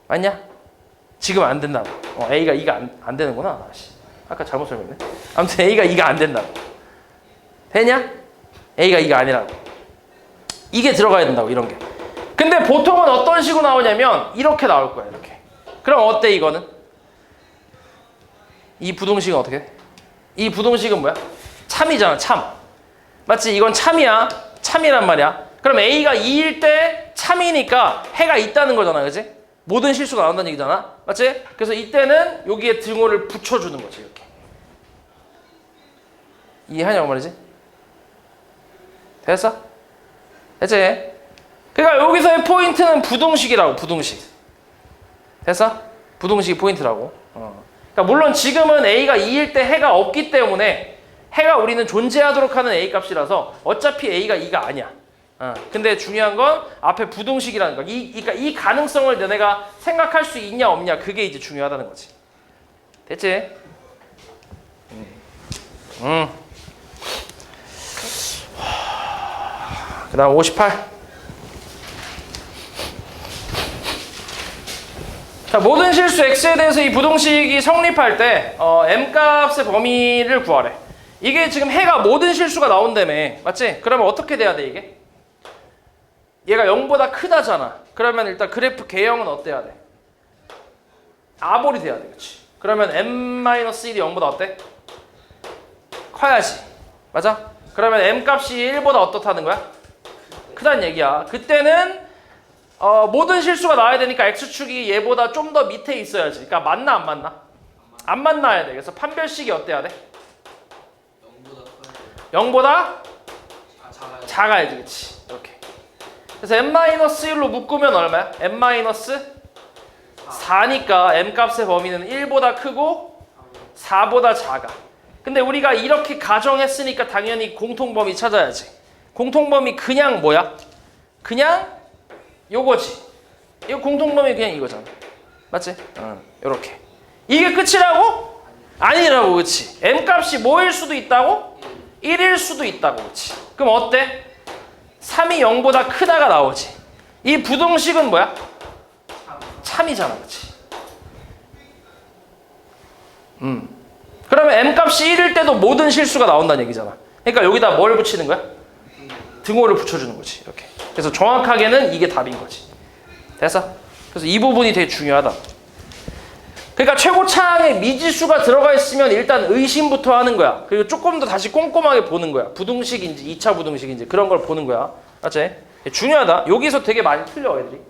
맞냐? 지금은 안 된다고. A가 2가 안 되는구나. 아까 잘못 설명했네. 아무튼 A가 2가 안 된다고. 되냐? A가 2가 아니라고. 이게 들어가야 된다고, 이런 게. 근데 보통은 어떤 식으로 나오냐면 이렇게 나올 거야, 이렇게. 그럼 어때, 이거는? 이 부등식은 어떻게 돼? 이 부등식은 뭐야? 참이잖아, 참. 맞지? 이건 참이야. 참이란 말이야. 그럼 A가 2일 때 참이니까 해가 있다는 거잖아, 그치? 모든 실수가 나온다는 얘기잖아. 맞지? 그래서 이때는 여기에 등호를 붙여주는 거지, 이렇게. 이해하냐고 말이지? 됐어? 됐지? 그러니까 여기서의 포인트는 부등식이라고, 부등식. 됐어? 부등식이 포인트라고. 그러니까 물론 지금은 A가 2일 때 해가 없기 때문에 해가 우리는 존재하도록 하는 A 값이라서 어차피 A가 2가 아니야. 근데 중요한 건 앞에 부등식이라는 거. 그러니까 이 가능성을 너네가 생각할 수 있냐 없냐, 그게 이제 중요하다는 거지. 됐지? 그 다음 58. 자, 모든 실수 x에 대해서 이 부등식이 성립할 때 m값의 범위를 구하래. 이게 지금 해가 모든 실수가 나온다며. 맞지? 그러면 어떻게 돼야 돼, 이게? 얘가 0보다 크다잖아. 그러면 일단 그래프 개형은 어때야 돼? 아볼이 돼야 돼. 그치? 그러면 m-1이 0보다 어때? 커야지. 맞아? 그러면 m값이 1보다 어떻다는 거야? 크다는 얘기야. 그때는 모든 실수가 나와야 되니까 x축이 얘보다 좀 더 밑에 있어야지. 그러니까 맞나 안 맞나? 안 만나야 돼. 그래서 판별식이 어때야 돼? 0보다 작아요. 작아야지. 그치? 이렇게. 그래서 m-1로 묶으면 얼마야? m-4니까 m값의 범위는 1보다 크고 4보다 작아. 근데 우리가 이렇게 가정했으니까 당연히 공통범위 찾아야지. 공통범위 그냥 뭐야? 그냥 요거지. 이거 공통범위 그냥 이거잖아. 맞지? 요렇게. 이게 끝이라고? 아니라고, 그치? m값이 뭐일 수도 있다고? 1일 수도 있다고, 그치? 그럼 어때? 3이 0보다 크다가 나오지. 이 부등식은 뭐야? 참이잖아, 그치? 그러면 m값이 1일 때도 모든 실수가 나온다는 얘기잖아. 그러니까 여기다 뭘 붙이는 거야? 등호를 붙여주는 거지, 이렇게. 그래서 정확하게는 이게 답인 거지. 됐어? 그래서 이 부분이 되게 중요하다. 그러니까 최고차항에 미지수가 들어가 있으면 일단 의심부터 하는 거야. 그리고 조금 더 다시 꼼꼼하게 보는 거야. 부등식인지 2차 부등식인지 그런 걸 보는 거야. 맞지? 중요하다. 여기서 되게 많이 틀려, 애들이.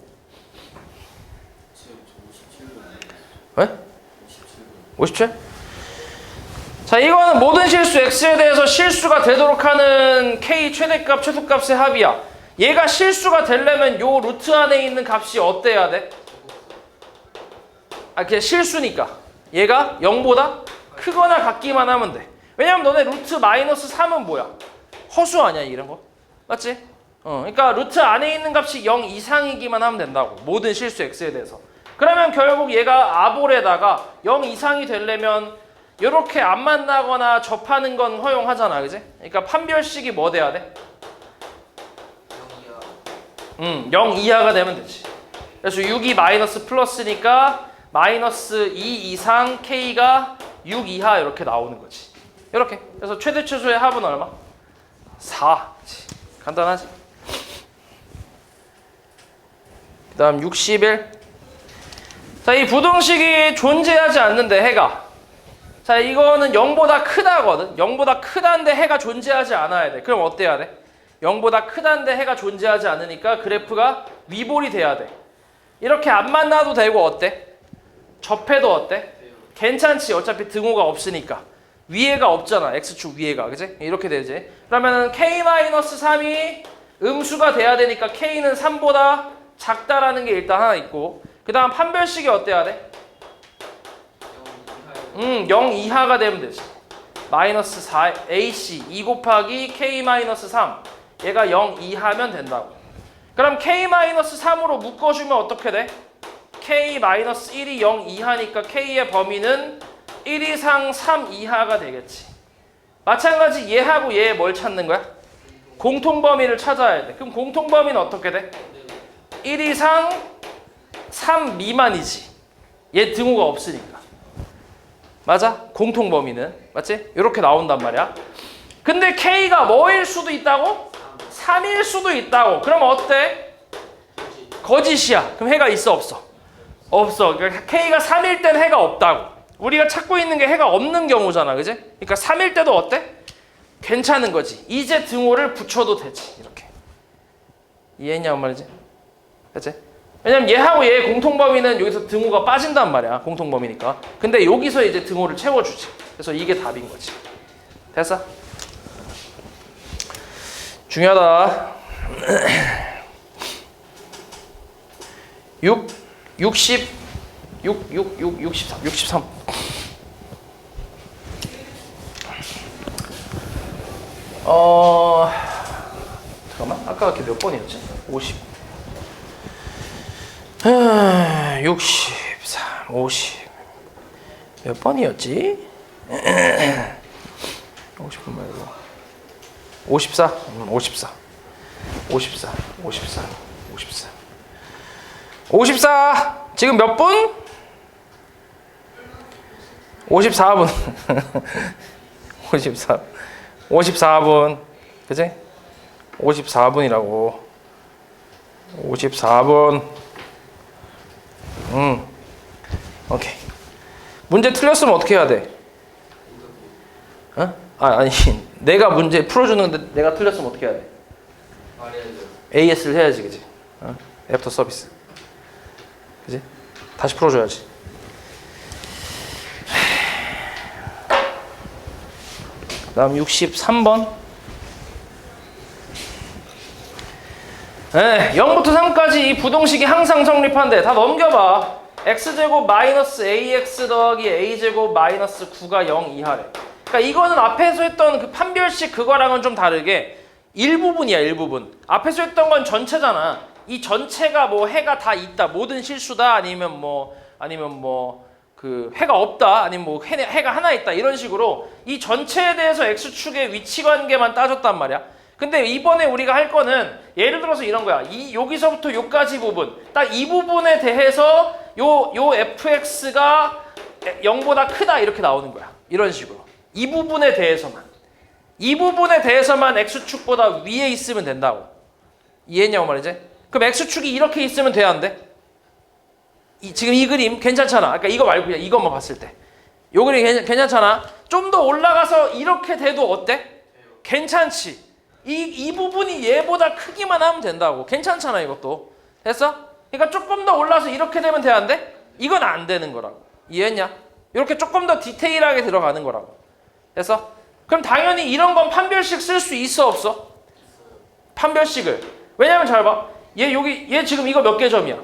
왜? 57? 자, 이거는 모든 실수 x에 대해서 실수가 되도록 하는 k 최대값, 최소값의 합이야. 얘가 실수가 되려면 요 루트 안에 있는 값이 어때야 돼? 그냥 실수니까. 얘가 0보다 크거나 같기만 하면 돼. 왜냐면 너네 루트 마이너스 3은 뭐야? 허수 아니야, 이런 거? 맞지? 그러니까 루트 안에 있는 값이 0 이상이기만 하면 된다고. 모든 실수 x에 대해서. 그러면 결국 얘가 아볼에다가 0 이상이 되려면 이렇게 안 만나거나 접하는 건 허용하잖아, 그지? 그러니까 판별식이 뭐 돼야 돼? 0 이하가 되면 되지. 그래서 6이 마이너스 플러스니까 마이너스 2 이상 k가 6 이하 이렇게 나오는 거지. 이렇게. 그래서 최대 최소의 합은 얼마? 4. 간단하지? 그 다음 61. 자, 이 부등식이 존재하지 않는데 해가. 자, 이거는 0보다 크다거든. 0보다 크다는데 해가 존재하지 않아야 돼. 그럼 어때야 돼? 0보다 크다는데 해가 존재하지 않으니까 그래프가 위볼이 돼야 돼. 이렇게 안 만나도 되고 어때? 접해도 어때? 괜찮지. 어차피 등호가 없으니까. 위에가 없잖아. X축 위에가. 그치? 이렇게 되지. 그러면은 K-3이 음수가 돼야 되니까 K는 3보다 작다라는 게 일단 하나 있고, 그 다음 판별식이 어때야 돼? 0 이하가 되면 되지. 마이너스 4 AC 2 곱하기 K-3 얘가 0 이하면 된다고. 그럼 K-3으로 묶어주면 어떻게 돼? K-1이 0 이하니까 K의 범위는 1 이상 3 이하가 되겠지. 마찬가지 얘하고 얘 뭘 찾는 거야? 공통범위를 찾아야 돼. 그럼 공통범위는 어떻게 돼? 1 이상 3 미만이지. 얘 등호가 없으니까. 맞아? 공통범위는. 맞지? 이렇게 나온단 말이야. 근데 K가 뭐일 수도 있다고? 3일 수도 있다고. 그럼 어때? 거짓이야. 그럼 해가 있어 없어? 없어. 그러니까 K가 3일 땐 해가 없다고. 우리가 찾고 있는 게 해가 없는 경우잖아. 그지? 그러니까 3일 때도 어때? 괜찮은 거지. 이제 등호를 붙여도 되지. 이렇게. 이해했냐 말이지? 그치? 왜냐면 얘하고 얘의 공통범위는 여기서 등호가 빠진단 말이야. 공통범위니까. 근데 여기서 이제 등호를 채워주지. 그래서 이게 답인 거지. 됐어? 중요하다. 63. 잠깐만. 아까 그게 몇 번이었지? 50. 63, 50. 몇 번이었지? 50분 말고. 54. 54. 54. 54. 54. 54. 지금 몇 분? 54분. 54. 54분. 그치? 54분이라고. 54분. 오케이. 문제 틀렸으면 어떻게 해야 돼? 어? 아니 내가 문제 풀어주는데 내가 틀렸으면 어떻게 해야 돼? AS를 해야지, 그지? 애프터 서비스. 그지? 다시 풀어줘야지. 다음 63번. 네, 0부터 3까지 이 부동식이 항상 성립한대. 다 넘겨봐. x제곱 마이너스 ax 더하기 a제곱 마이너스 9가 0 이하래. 그러니까 이거는 앞에서 했던 그 판별식 그거랑은 좀 다르게 일부분이야, 일부분. 앞에서 했던 건 전체잖아. 이 전체가 뭐 해가 다 있다, 모든 실수다, 아니면 그 해가 없다, 아니면 뭐 해가 하나 있다, 이런 식으로 이 전체에 대해서 x축의 위치 관계만 따졌단 말이야. 근데 이번에 우리가 할 거는 예를 들어서 이런 거야. 여기서부터 요까지 부분, 딱 이 부분에 대해서 요 fx가 0보다 크다 이렇게 나오는 거야. 이런 식으로. 이 부분에 대해서만 x축보다 위에 있으면 된다고. 이해했냐고 말이지? 그럼 x축이 이렇게 있으면 돼야 안 돼? 지금 이 그림 괜찮잖아. 그러니까 이거 말고 그냥 이것만 봤을 때. 요 그림 괜찮잖아. 좀 더 올라가서 이렇게 돼도 어때? 괜찮지. 이 부분이 얘보다 크기만 하면 된다고. 괜찮잖아, 이것도. 됐어? 그러니까 조금 더 올라서 이렇게 되면 돼, 안 돼? 이건 안 되는 거라고. 이해했냐? 이렇게 조금 더 디테일하게 들어가는 거라고. 됐어? 그럼 당연히 이런 건 판별식 쓸 수 있어, 없어? 판별식을. 왜냐면 잘 봐. 얘 지금 이거 몇 개 점이야?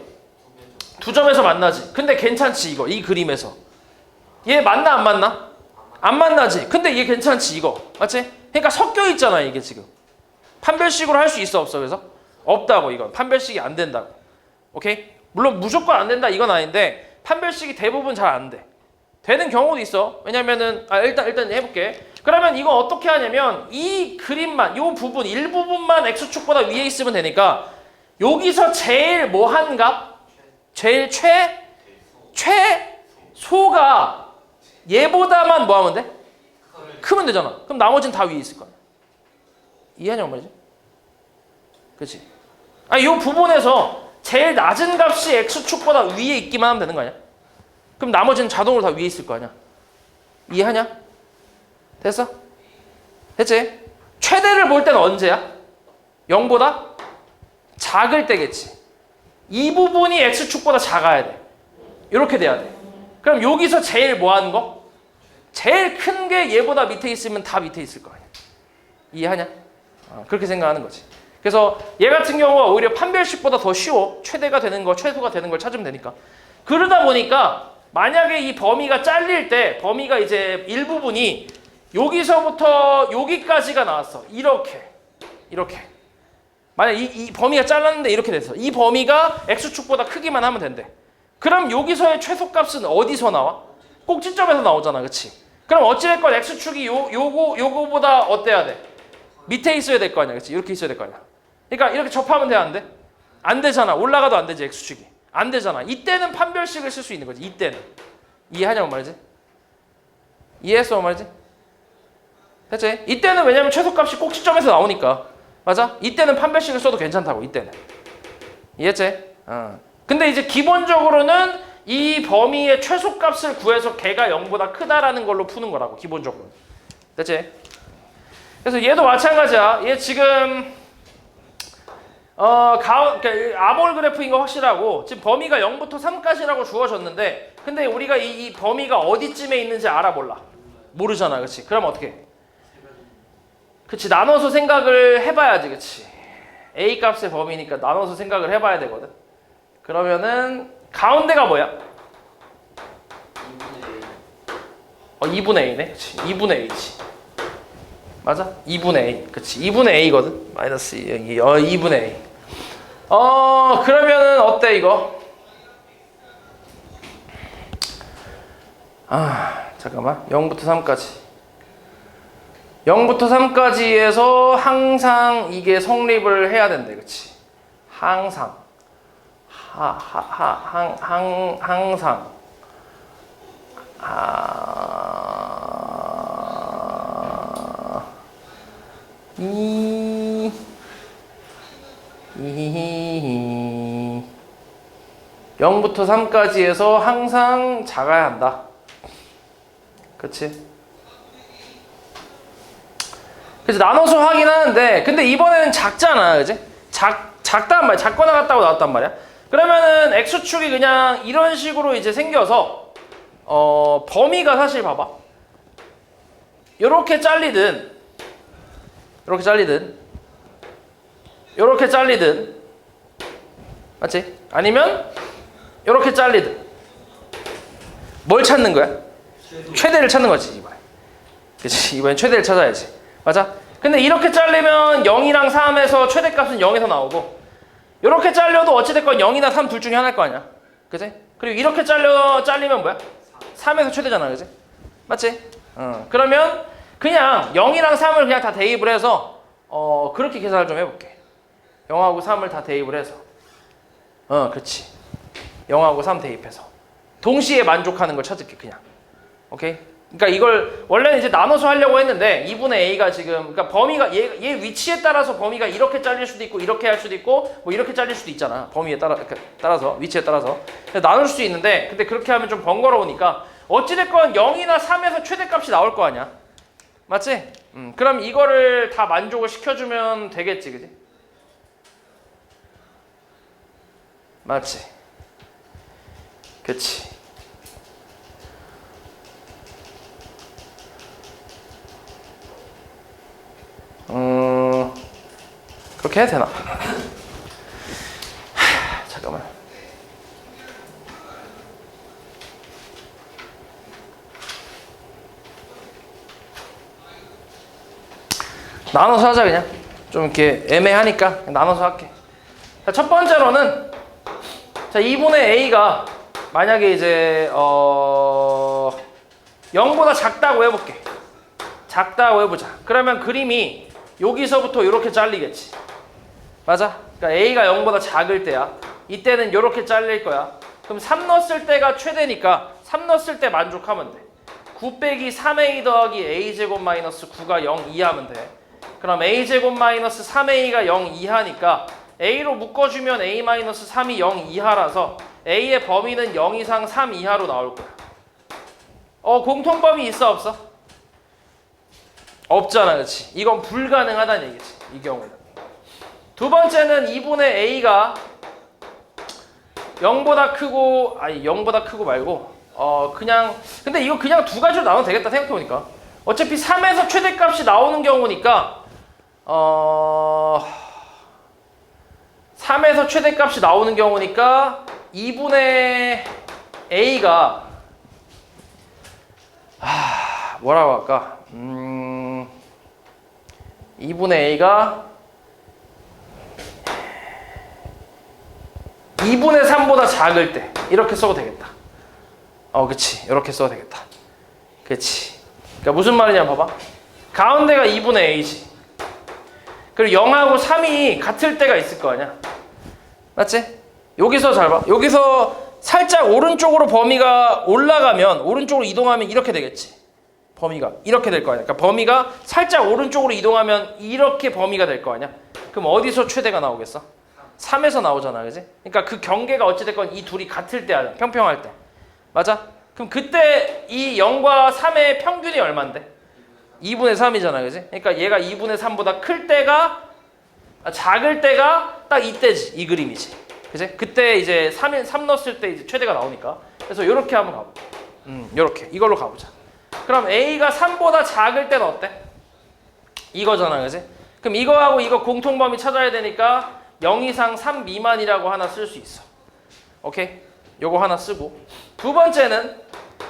2점에서 만나지. 근데 괜찮지, 이거. 이 그림에서. 얘 만나, 안 만나? 안 만나지. 근데 얘 괜찮지, 이거. 맞지? 그러니까 섞여 있잖아, 이게 지금. 판별식으로 할 수 있어, 없어? 그래서? 없다고, 이건. 판별식이 안 된다고. 오케이? 물론 무조건 안 된다, 이건 아닌데 판별식이 대부분 잘 안 돼. 되는 경우도 있어. 왜냐면은 일단 해볼게. 그러면 이거 어떻게 하냐면 이 그림만, 요 부분, 일부분만 x축보다 위에 있으면 되니까 여기서 제일 뭐한 값? 제일 최소가 얘보다만 뭐 하면 돼? 크면 되잖아. 그럼 나머지는 다 위에 있을 거야. 이해하냐고 말이지. 그치? 이 부분에서 제일 낮은 값이 x축보다 위에 있기만 하면 되는 거 아니야? 그럼 나머지는 자동으로 다 위에 있을 거 아니야? 이해하냐? 됐어? 됐지? 최대를 볼 때는 언제야? 0보다 작을 때겠지. 이 부분이 x축보다 작아야 돼. 이렇게 돼야 돼. 그럼 여기서 제일 뭐 하는 거? 제일 큰 게 얘보다 밑에 있으면 다 밑에 있을 거 아니야. 이해하냐? 그렇게 생각하는 거지. 그래서 얘 같은 경우가 오히려 판별식보다 더 쉬워. 최대가 되는 거, 최소가 되는 걸 찾으면 되니까. 그러다 보니까 만약에 이 범위가 잘릴 때 범위가 이제 일부분이 여기서부터 여기까지가 나왔어. 이렇게. 만약 이 범위가 잘랐는데 이렇게 됐어. 이 범위가 x축보다 크기만 하면 된대. 그럼 여기서의 최소값은 어디서 나와? 꼭지점에서 나오잖아. 그치? 그럼 어찌됐건 x축이 요거보다 어때야 돼? 밑에 있어야 될 거 아니야. 그치? 이렇게 있어야 될 거 아니야. 그러니까 이렇게 접하면 돼, 안 돼? 안 되잖아. 올라가도 안 되지, x축이. 안 되잖아. 이때는 판별식을 쓸 수 있는 거지. 이때는. 이해하냐고 말이지? 이해했어 말이지? 됐지? 이때는 왜냐면 최소값이 꼭지점에서 나오니까. 맞아? 이때는 판별식을 써도 괜찮다고. 이때는. 이해했지? 근데 이제 기본적으로는 이 범위의 최소값을 구해서 걔가 0보다 크다라는 걸로 푸는 거라고. 기본적으로. 됐지? 그래서 얘도 마찬가지야. 얘 지금 그러니까 아몰 그래프인 거 확실하고 지금 범위가 0부터 3까지라고 주어졌는데 근데 우리가 이 범위가 어디쯤에 있는지 알아 몰라? 모르잖아. 그치? 그럼 어떻게 해? 그치? 나눠서 생각을 해봐야지. 그치? A 값의 범위니까 나눠서 생각을 해봐야 되거든. 그러면은 가운데가 뭐야? 2분의 A네. 그치? 2분의 A지. 맞아? 2분의 A. 그치? 2분의 A거든. 마이너스 2분의 A. 그러면은 어때 이거? 잠깐만. 0부터 3까지. 0부터 3까지에서 항상 이게 성립을 해야 된대. 그치? 항상. 항상. 영부터 3까지에서 항상 작아야 한다. 그치? 그래서 나눠서 하긴 하는데 근데 이번에는 작잖아. 그치? 작단 말이야. 작거나 같다고 나왔단 말이야. 그러면은 x축이 그냥 이런 식으로 이제 생겨서 범위가 사실 봐봐. 요렇게 잘리든 요렇게 잘리든 맞지? 아니면 요렇게 잘리든 뭘 찾는 거야? 최대를 찾는 거지 이번에. 그치? 이번엔 최대를 찾아야지. 맞아? 근데 이렇게 잘리면 0이랑 3에서 최대값은 0에서 나오고 요렇게 잘려도 어찌됐건 0이나 3 둘 중에 하나일 거 아니야. 그치? 그리고 이렇게 잘리면 뭐야? 3에서 최대잖아. 그치? 맞지? 그러면 그냥 0이랑 3을 그냥 다 대입을 해서 그렇게 계산을 좀 해볼게. 0하고 3을 다 대입을 해서 그렇지. 0하고 3 대입해서 동시에 만족하는 걸 찾을게. 그냥. 오케이? 그러니까 이걸 원래는 이제 나눠서 하려고 했는데 2분의 A가 지금 그러니까 범위가 얘 위치에 따라서 범위가 이렇게 잘릴 수도 있고 이렇게 할 수도 있고 뭐 이렇게 잘릴 수도 있잖아. 범위에 따라서 위치에 따라서 나눌 수 있는데 근데 그렇게 하면 좀 번거로우니까 어찌됐건 0이나 3에서 최대값이 나올 거 아니야. 맞지? 그럼 이거를 다 만족을 시켜주면 되겠지. 그지? 맞지? 그치? 그렇게 해야 되나? 잠깐만. 나눠서 하자 그냥. 좀 이렇게 애매하니까 나눠서 할게. 자, 첫 번째로는 자 2분의 A가 만약에 이제 0보다 작다고 해볼게. 작다고 해보자. 그러면 그림이 여기서부터 이렇게 잘리겠지. 맞아? 그러니까 A가 0보다 작을 때야. 이때는 이렇게 잘릴 거야. 그럼 3 넣었을 때가 최대니까 3 넣었을 때 만족하면 돼. 9 빼기 3A 더하기 A제곱 마이너스 9가 0 이하면 돼. 그럼 a제곱 마이너스 3a가 0 이하니까 a로 묶어주면 a 마이너스 3이 0 이하라서 a의 범위는 0 이상 3 이하로 나올 거야. 공통범위 있어 없어? 없잖아, 그렇지? 이건 불가능하다는 얘기지, 이 경우는. 두 번째는 2분의 a가 0보다 크고, 아니 0보다 크고 말고 그냥, 근데 이거 그냥 두 가지로 나눠도 되겠다 생각해보니까. 어차피 3에서 최대값이 나오는 경우니까 3에서 최대값이 나오는 경우니까 2분의 a가 뭐라고 할까? 2분의 a가 2분의 3보다 작을 때 이렇게 써도 되겠다. 그치. 이렇게 써도 되겠다. 그치. 그러니까 무슨 말이냐 봐봐. 가운데가 2분의 a지. 그리고 0하고 3이 같을 때가 있을 거 아니야. 맞지? 여기서 잘 봐. 여기서 살짝 오른쪽으로 범위가 올라가면, 오른쪽으로 이동하면 이렇게 되겠지. 범위가 이렇게 될 거 아니야. 그러니까 범위가 살짝 오른쪽으로 이동하면 이렇게 범위가 될 거 아니야. 그럼 어디서 최대가 나오겠어? 3에서 나오잖아, 그지? 그러니까 그 경계가 어찌됐건 이 둘이 같을 때 하자. 평평할 때. 맞아? 그럼 그때 이 0과 3의 평균이 얼만데? 2분의 3이잖아, 그지? 그러니까 얘가 2분의 3보다 클 때가, 작을 때가 딱 이때지, 이 그림이지. 그지? 그때 이제 3 넣었을 때 이제 최대가 나오니까. 그래서 요렇게 한번 가보자. 요렇게. 이걸로 가보자. 그럼 A가 3보다 작을 때는 어때? 이거잖아, 그지? 그럼 이거하고 이거 공통범위 찾아야 되니까 0 이상 3 미만이라고 하나 쓸 수 있어. 오케이? 요거 하나 쓰고. 두 번째는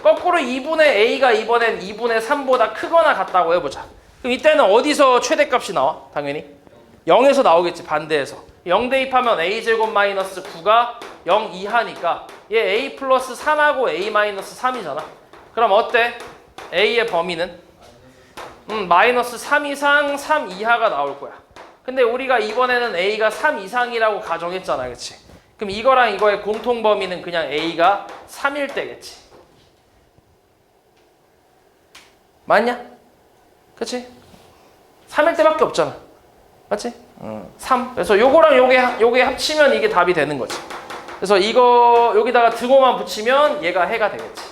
거꾸로 2분의 a가 이번엔 2분의 3보다 크거나 같다고 해보자. 그럼 이때는 어디서 최대값이 나와? 당연히 0에서 나오겠지, 반대에서. 0 대입하면 a제곱 마이너스 9가 0 이하니까 얘 a 플러스 3하고 a 마이너스 3이잖아. 그럼 어때? a의 범위는? 마이너스 3 이상 3 이하가 나올 거야. 근데 우리가 이번에는 a가 3 이상이라고 가정했잖아, 그치? 그럼 이거랑 이거의 공통 범위는 그냥 a가 3일 때겠지. 맞냐? 그치? 3일 때밖에 없잖아. 맞지? 3. 그래서 요거랑 요게 합치면 이게 답이 되는 거지. 그래서 이거 여기다가 등호만 붙이면 얘가 해가 되겠지.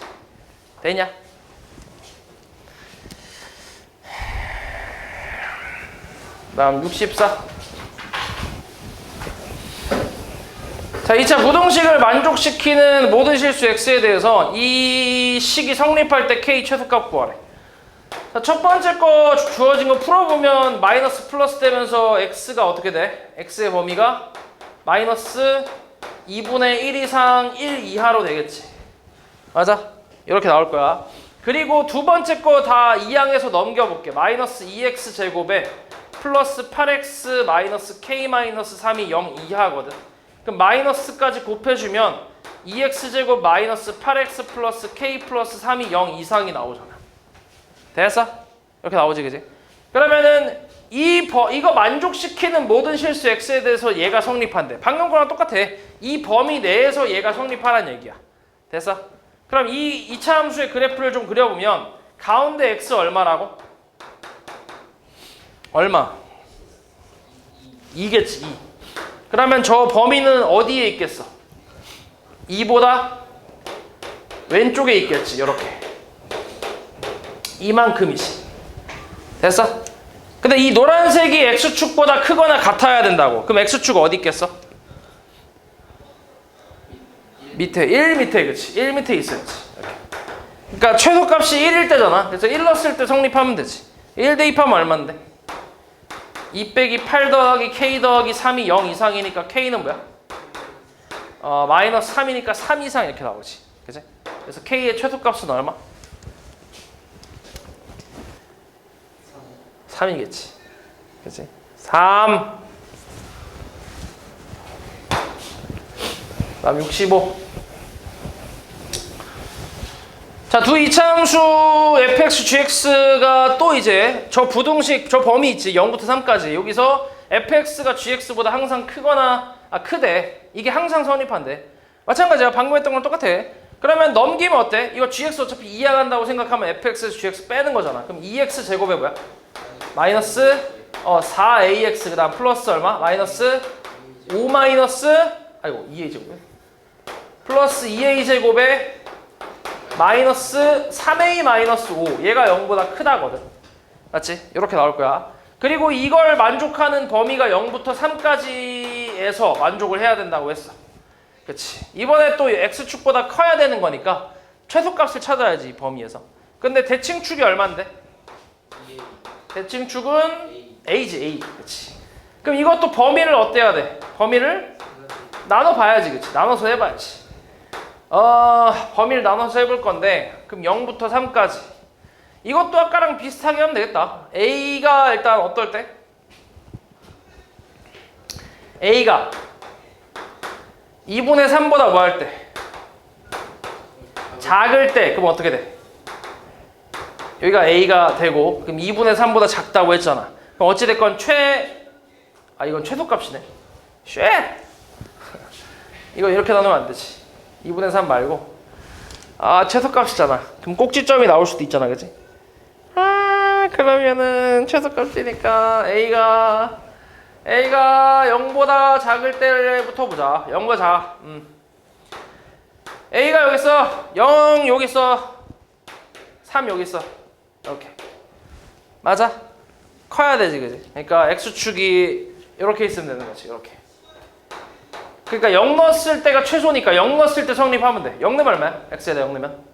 되냐? 다음 64. 자, 2차 부등식을 만족시키는 모든 실수 x에 대해서 이 식이 성립할 때 k 최소값 구하래. 자, 첫 번째 거 주어진 거 풀어보면 마이너스 플러스 되면서 x가 어떻게 돼? x의 범위가 마이너스 2분의 1 이상 1 이하로 되겠지. 맞아? 이렇게 나올 거야. 그리고 두 번째 거 다 2항에서 넘겨볼게. 마이너스 2x 제곱에 플러스 8x 마이너스 k 마이너스 3이 0 이하거든. 그럼 마이너스까지 곱해주면 2x제곱 마이너스 8x 플러스 k 플러스 3이 0 이상이 나오잖아. 됐어? 이렇게 나오지, 그지? 그러면은 이거 만족시키는 모든 실수 x에 대해서 얘가 성립한대. 방금 거랑 똑같아. 이 범위 내에서 얘가 성립하라는 얘기야. 됐어? 그럼 이 2차 함수의 그래프를 좀 그려보면 가운데 x 얼마라고? 얼마? 2겠지, 2. 그러면 저 범위는 어디에 있겠어? 2보다 왼쪽에 있겠지, 이렇게. 이만큼이지. 됐어? 근데 이 노란색이 x축보다 크거나 같아야 된다고. 그럼 x축 어디 있겠어? 밑에, 1 밑에, 그치? 1 밑에 있어야지. 이렇게. 그러니까 최소값이 1일 때잖아. 그래서 1 넣었을 때 성립하면 되지. 1 대입하면 얼만데? 2 빼기 8 더하기 k 더하기 3이 0 이상이니까 k는 뭐야? 마이너스 3이니까 3 이상 이렇게 나오지. 그치? 그래서 k의 최소값은 얼마? 3이겠지. 그치? 3. 다음 65. 자, 두 이차함수 fx, gx가 또 이제 저 부등식, 저 범위 있지. 0부터 3까지. 여기서 fx가 gx보다 항상 크거나, 크대. 이게 항상 성립한대. 마찬가지야. 방금 했던 건 똑같아. 그러면 넘기면 어때? 이거 gx 어차피 이해한다고 생각하면 fx에서 gx 빼는 거잖아. 그럼 2x 제곱에 뭐야? 마이너스 4ax 그 다음 플러스 얼마? 마이너스 5 마이너스 아이고 2a 제곱에 플러스 2a 제곱에 마이너스 3a 마이너스 5 얘가 0보다 크다거든. 맞지? 이렇게 나올 거야. 그리고 이걸 만족하는 범위가 0부터 3까지에서 만족을 해야 된다고 했어. 그치? 이번에 또 x축보다 커야 되는 거니까 최소값을 찾아야지 이 범위에서. 근데 대칭축이 얼만데? 대칭축은 a지 a. 그치? 그럼 이것도 범위를 어때야 돼? 범위를 나눠봐야지. 그치? 나눠서 해봐야지. 범위를 나눠서 해볼 건데 그럼 0부터 3까지 이것도 아까랑 비슷하게 하면 되겠다. a가 일단 어떨 때? a가 2분의 3보다 뭐 할 때? 작을 때. 그럼 어떻게 돼? 여기가 a가 되고 그럼 2분의 3보다 작다고 했잖아. 그럼 어찌됐건 이건 최소값이네. 쉣! 이거 이렇게 나누면 안 되지. 2분의 3 말고 최소값이잖아. 그럼 꼭지점이 나올 수도 있잖아. 그치? 그러면은 최소값이니까 a가 0보다 작을 때부터 보자. 0보다 작아. a가 여기 있어. 0 여기 있어. 3 여기 있어. 이렇게. 맞아? 커야 되지. 그치? 그러니까 x축이 이렇게 있으면 되는 거지. 이렇게. 그러니까 0 넣었을 때가 최소니까 0 넣었을 때 성립하면 돼. 0 넣으면 얼마야? x에다 0 넣으면?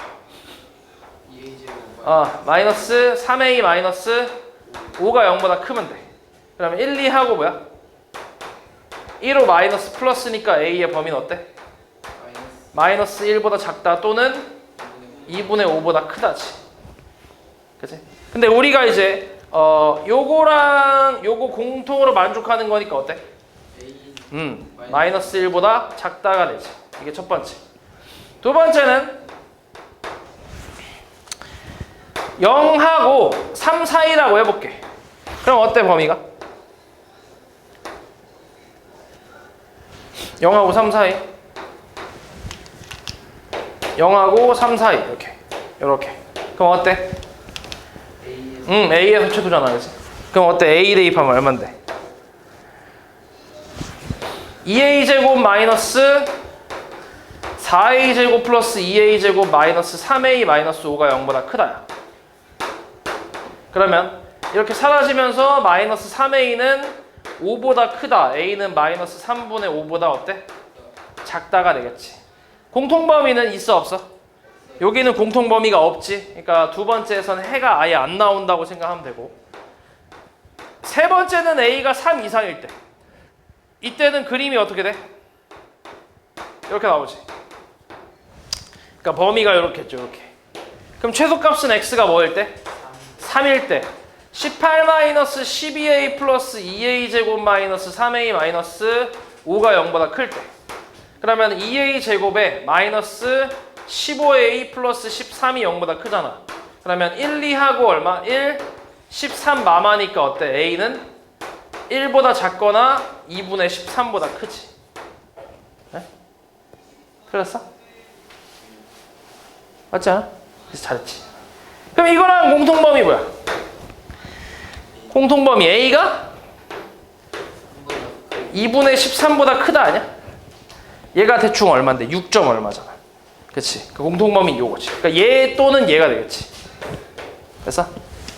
마이너스 3a 마이너스 5가 0보다 크면 돼. 그러면 1, 2 하고 뭐야? 1호 마이너스 플러스니까 a의 범위는 어때? 마이너스 1보다 작다 또는 2분의 5보다 크다지. 그치? 근데 우리가 이제 요거랑 요거 공통으로 만족하는 거니까 어때? 마이너스 1보다 작다가 되지. 이게 첫 번째. 두 번째는 0하고 3 사이라고 해볼게. 그럼 어때 범위가? 0하고 3 사이 0하고 3 사이 이렇게 그럼 어때? A에서 최소잖아. 그치? 그럼 어때? A 대입하면 얼만데? 2a 제곱 마이너스 4a 제곱 플러스 2a 제곱 마이너스 3a 마이너스 5가 0보다 크다야. 그러면 이렇게 사라지면서 마이너스 3a는 5보다 크다. a는 마이너스 3분의 5보다 어때? 작다가 되겠지. 공통범위는 있어 없어? 여기는 공통범위가 없지. 그러니까 두 번째에서는 해가 아예 안 나온다고 생각하면 되고 세 번째는 a가 3 이상일 때 이때는 그림이 어떻게 돼? 이렇게 나오지. 그러니까 범위가 이렇게 있죠. 이렇게. 그럼 최소값은 x가 뭐일 때? 3일 때 18-12a 플러스 2a 제곱 마이너스 3a 마이너스 5가 0보다 클 때. 그러면 2a 제곱에 마이너스 15a 플러스 13이 0보다 크잖아. 그러면 1, 2하고 얼마? 1, 13 마마니까 어때? a는 1보다 작거나 2분의 13보다 크지. 네? 틀렸어? 맞지 않아? 그래서 잘했지. 그럼 이거랑 공통범위 뭐야? 공통범위 a가 2분의 13보다 크다 아니야? 얘가 대충 얼마인데? 6점 얼마잖아. 그치? 그 공통범위 요거지. 그러니까 얘 또는 얘가 되겠지. 됐어?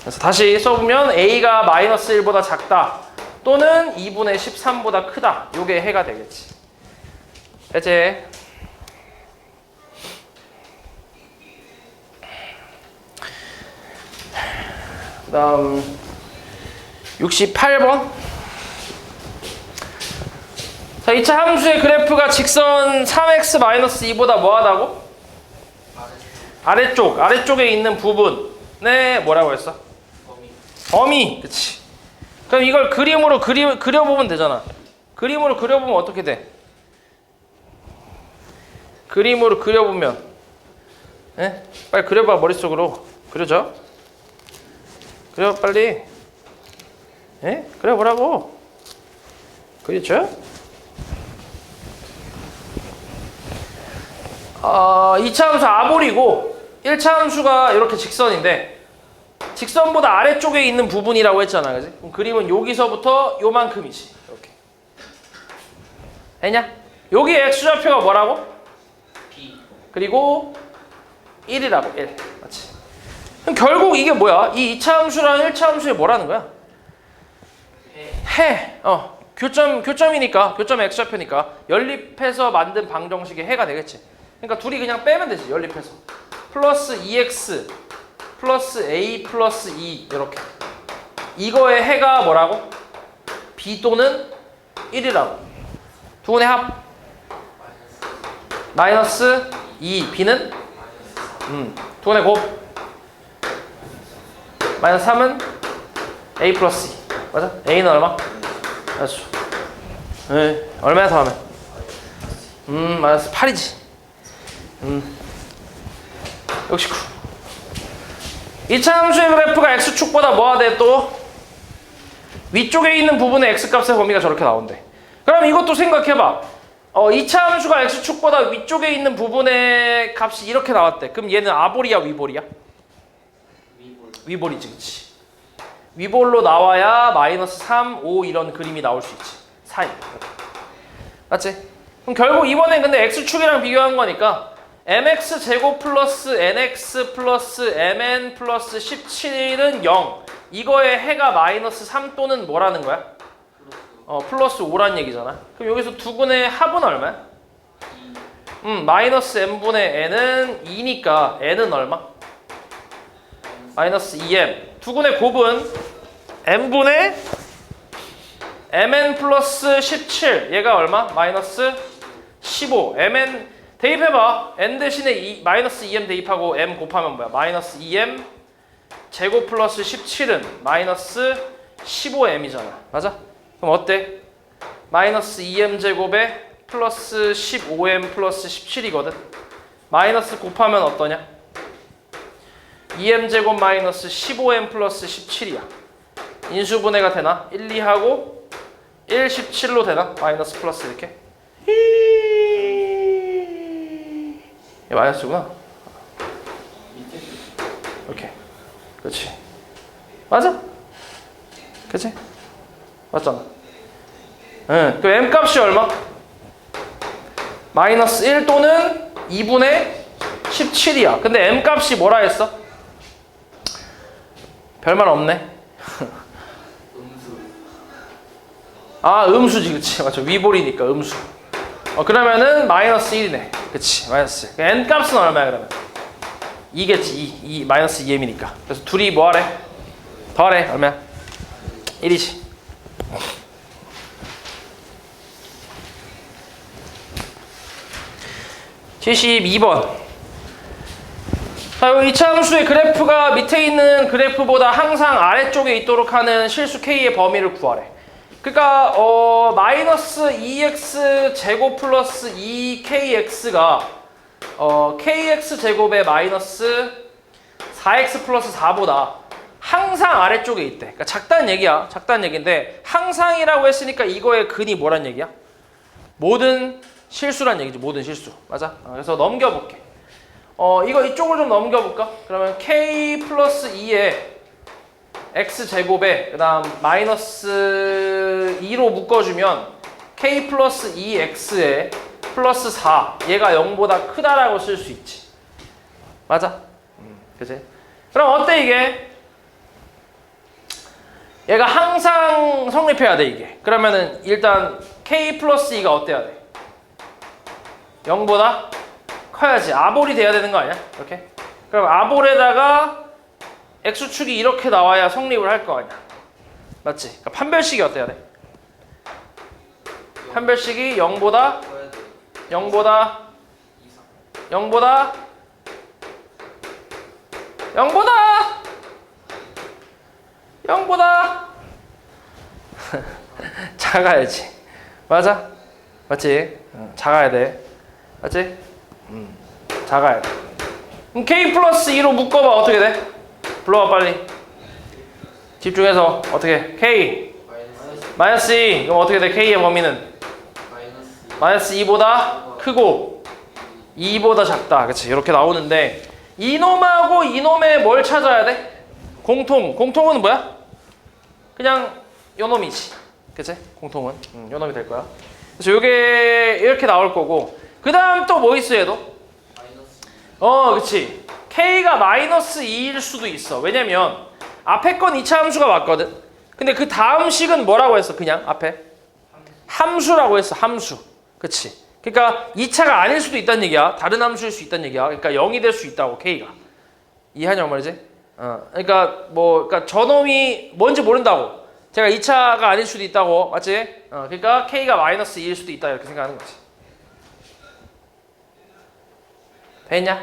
그래서 다시 써보면 a가 마이너스 1보다 작다 또는 2분의 13보다 크다. 요게 해가 되겠지. 이제 그 다음 68번. 자, 2차 함수의 그래프가 직선 3x-2보다 뭐하다고? 아래쪽에 있는 부분에 뭐라고 했어? 범위. 그치. 그럼 이걸 그림으로 그려보면 되잖아. 그림으로 그려보면 어떻게 돼? 그림으로 그려보면 에? 빨리 그려봐. 머릿속으로 그려줘. 그려 빨리. 에? 그려보라고. 그렇죠? 2차 함수 아볼이고 1차 함수가 이렇게 직선인데 직선보다 아래쪽에 있는 부분이라고 했잖아, 그지? 그럼 그림은 여기서부터 요만큼이지. 이렇게. 했냐? 여기 x좌표가 뭐라고? B. 그리고 1이라고. 1. 맞지? 그럼 결국 이게 뭐야? 이 2차 함수랑 1차 함수에 뭐라는 거야? 해. 교점이니까, 교점 x좌표니까 연립해서 만든 방정식의 해가 되겠지. 그러니까 둘이 그냥 빼면 되지. 연립해서. 플러스 2x 플러스 a 플러스 2 이렇게. 이거의 해가 뭐라고? b 또는 1이라고. 두 분의 합. 마이너스 2. b는? 두 분의 곱. 마이너스 3은 a 플러스 2. 맞아? a는 얼마? 맞죠. 네. 얼마야 더 하면? 마이너스 8이지. 역시 9. 2차 함수의 그래프가 x축보다 뭐가 돼 또? 위쪽에 있는 부분의 x값의 범위가 저렇게 나온대. 그럼 이것도 생각해봐. 2차 함수가 x축보다 위쪽에 있는 부분의 값이 이렇게 나왔대. 그럼 얘는 아볼이야 위볼이야? 위볼. 위볼이지, 그치? 위볼로 나와야 마이너스 3, 5 이런 그림이 나올 수 있지. 사이. 맞지? 그럼 결국 이번엔 근데 x축이랑 비교한 거니까 mx 제곱 플러스 nx 플러스 mn 플러스 17은 0. 이거의 해가 마이너스 3 또는 뭐라는 거야? 플러스 5란 얘기잖아. 그럼 여기서 두근의 합은 얼마야? 마이너스 m분의 n은 2니까 n은 얼마? 마이너스 2m. 두근의 곱은 m분의 mn 플러스 17. 얘가 얼마? 마이너스 15. mn 대입해봐. n 대신에 마이너스 2m 대입하고 m 곱하면 뭐야? 마이너스 2m 제곱 플러스 17은 마이너스 15m이잖아. 맞아? 그럼 어때? 마이너스 2m 제곱에 플러스 15m 플러스 17이거든. 마이너스 곱하면 어떠냐? 2m 제곱 마이너스 15m 플러스 17이야. 인수분해가 되나? 1, 2하고 1, 17로 되나? 마이너스 플러스 이렇게. 얘 마이너스구나. 이렇게. 그렇지. 맞아? 그치? 맞잖아. 응. 그 m 값이 얼마? 마이너스 1 또는 2분의 17이야. 근데 m 값이 뭐라 했어? 별말 없네. 음수. 아, 음수지, 그치? 맞죠? 위볼이니까 음수. 그러면은 마이너스 1이네. 그치? 마이너스 1. n 값은 얼마야 그러면? 2겠지. 2 마이너스 2m이니까. 그래서 둘이 뭐 하래? 더하래. 얼마야? 1이지. (72번) 자, 이 2차 함수의 그래프가 밑에 있는 그래프보다 항상 아래쪽에 있도록 하는 실수 k의 범위를 구하래. 그러니까 마이너스 2x 제곱 플러스 2kx가 kx 제곱에 마이너스 4x 플러스 4보다 항상 아래쪽에 있대. 그러니까 작다는 얘기야. 작다는 얘기인데 항상이라고 했으니까 이거의 근이 뭐란 얘기야? 모든 실수란 얘기지. 모든 실수. 맞아? 그래서 넘겨볼게. 이거 이쪽을 좀 넘겨볼까? 그러면 k 플러스 2에 x 제곱에 그 다음 마이너스 2로 묶어주면 k 플러스 2x에 플러스 4 얘가 0보다 크다라고 쓸 수 있지. 맞아? 그치? 그럼 어때 이게? 얘가 항상 성립해야 돼 이게. 그러면은 일단 k 플러스 2가 어때야 돼? 0보다 커야지. 아볼이 돼야 되는 거 아니야? 이렇게? 그럼 아볼에다가 x축이 이렇게 나와야 성립을 할 거 아니야. 맞지? 그러니까 판별식이 어때야 돼? 판별식이 0보다 0보다 0보다 0보다 작아야지. 맞아? 맞지? 작아야 돼. 맞지? 작아야 돼. 그럼 k 플러스 2로 묶어봐. 어떻게 돼? 불러봐 빨리. 집중해서 어떻게? k 마이너스 2. 그럼 어떻게 돼? k의 범위는? 마이너스 2보다 크고 2보다 작다. 그치? 이렇게 나오는데 이놈하고 이놈의 뭘 찾아야 돼? 공통은 뭐야? 그냥 요 놈이지. 그치? 공통은 요 놈이 될 거야. 그래서 요게 이렇게 나올 거고, 그 다음 또 뭐 있어 얘도? 그치. K가 마이너스 2일 수도 있어. 왜냐면 앞에 건 2차 함수가 맞거든. 근데 그 다음 식은 뭐라고 했어? 그냥 앞에 함수라고 했어. 함수. 그치. 그러니까 2차가 아닐 수도 있다는 얘기야. 다른 함수일 수 있다는 얘기야. 그러니까 0이 될 수 있다고 K가. 이해하냐고 말이지? 그러니까 저놈이 뭔지 모른다고. 제가 2차가 아닐 수도 있다고. 맞지? 그러니까 K가 마이너스 2일 수도 있다. 이렇게 생각하는 거지. 됐냐?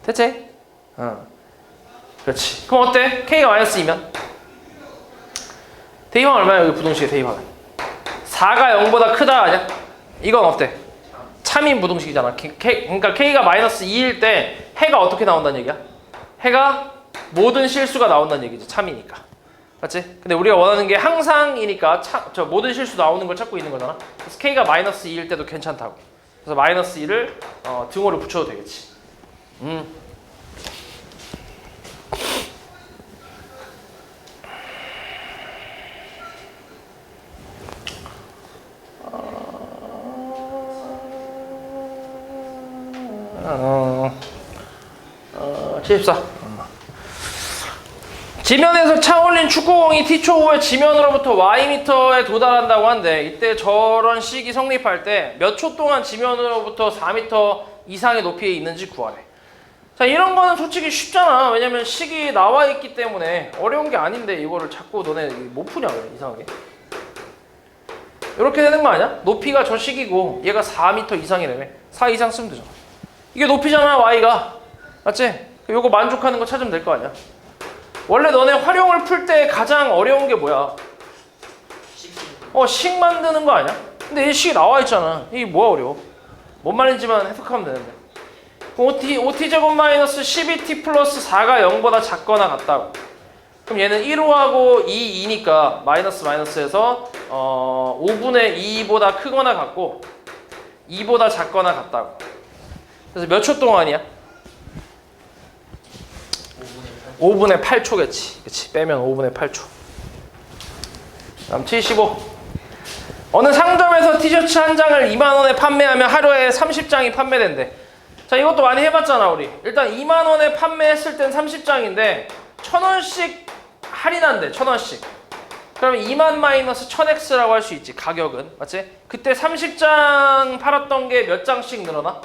됐지? 그렇지. 그럼 어때? K가 마이너스 2면? 대입하면 얼마야? 여기 부동식의 대입하면 4가 0보다 크다 아니야? 이건 어때? 참인 부동식이잖아. 그러니까 K가 마이너스 2일 때 해가 어떻게 나온다는 얘기야? 해가 모든 실수가 나온다는 얘기지. 참이니까. 맞지? 근데 우리가 원하는 게 항상이니까 저 모든 실수 나오는 걸 찾고 있는 거잖아. 그래서 K가 마이너스 2일 때도 괜찮다고. 그래서 마이너스 2를 등호를 붙여도 되겠지. 어, 74. 지면에서 차 올린 축구공이 T초 후에 지면으로부터 Y미터에 도달한다고 한데, 이때 저런 식이 성립할 때 몇 초 동안 지면으로부터 4미터 이상의 높이에 있는지 구하래. 자, 이런 거는 솔직히 쉽잖아. 왜냐면 식이 나와 있기 때문에 어려운 게 아닌데 이거를 자꾸 너네 못 푸냐 그래, 이상하게. 이렇게 되는 거 아니야? 높이가 저 식이고 얘가 4m 이상이라며. 4 이상 쓰면 되잖아. 이게 높이잖아, Y가. 맞지? 요거 만족하는 거 찾으면 될 거 아니야. 원래 너네 활용을 풀 때 가장 어려운 게 뭐야? 식 만드는 거 아니야? 근데 이 식이 나와 있잖아. 이게 뭐가 어려워? 뭔 말인지만 해석하면 되는데. OT제곱 마이너스 12T 플러스 4가 0보다 작거나 같다고. 그럼 얘는 1호하고 2, 2니까 마이너스에서 5분의 2보다 크거나 같고 2보다 작거나 같다고. 그래서 몇 초 동안이야? 5분의 8초겠지. 그치? 빼면 5분의 8초. 다음 75. 어느 상점에서 티셔츠 한 장을 2만원에 판매하면 하루에 30장이 판매된대. 자, 이것도 많이 해봤잖아 우리. 일단 2만원에 판매했을 땐 30장인데 1,000원씩 할인한대. 1,000원씩. 그러면 2만 마이너스 1000X라고 할 수 있지. 가격은. 맞지? 그때 30장 팔았던 게 몇 장씩 늘어나?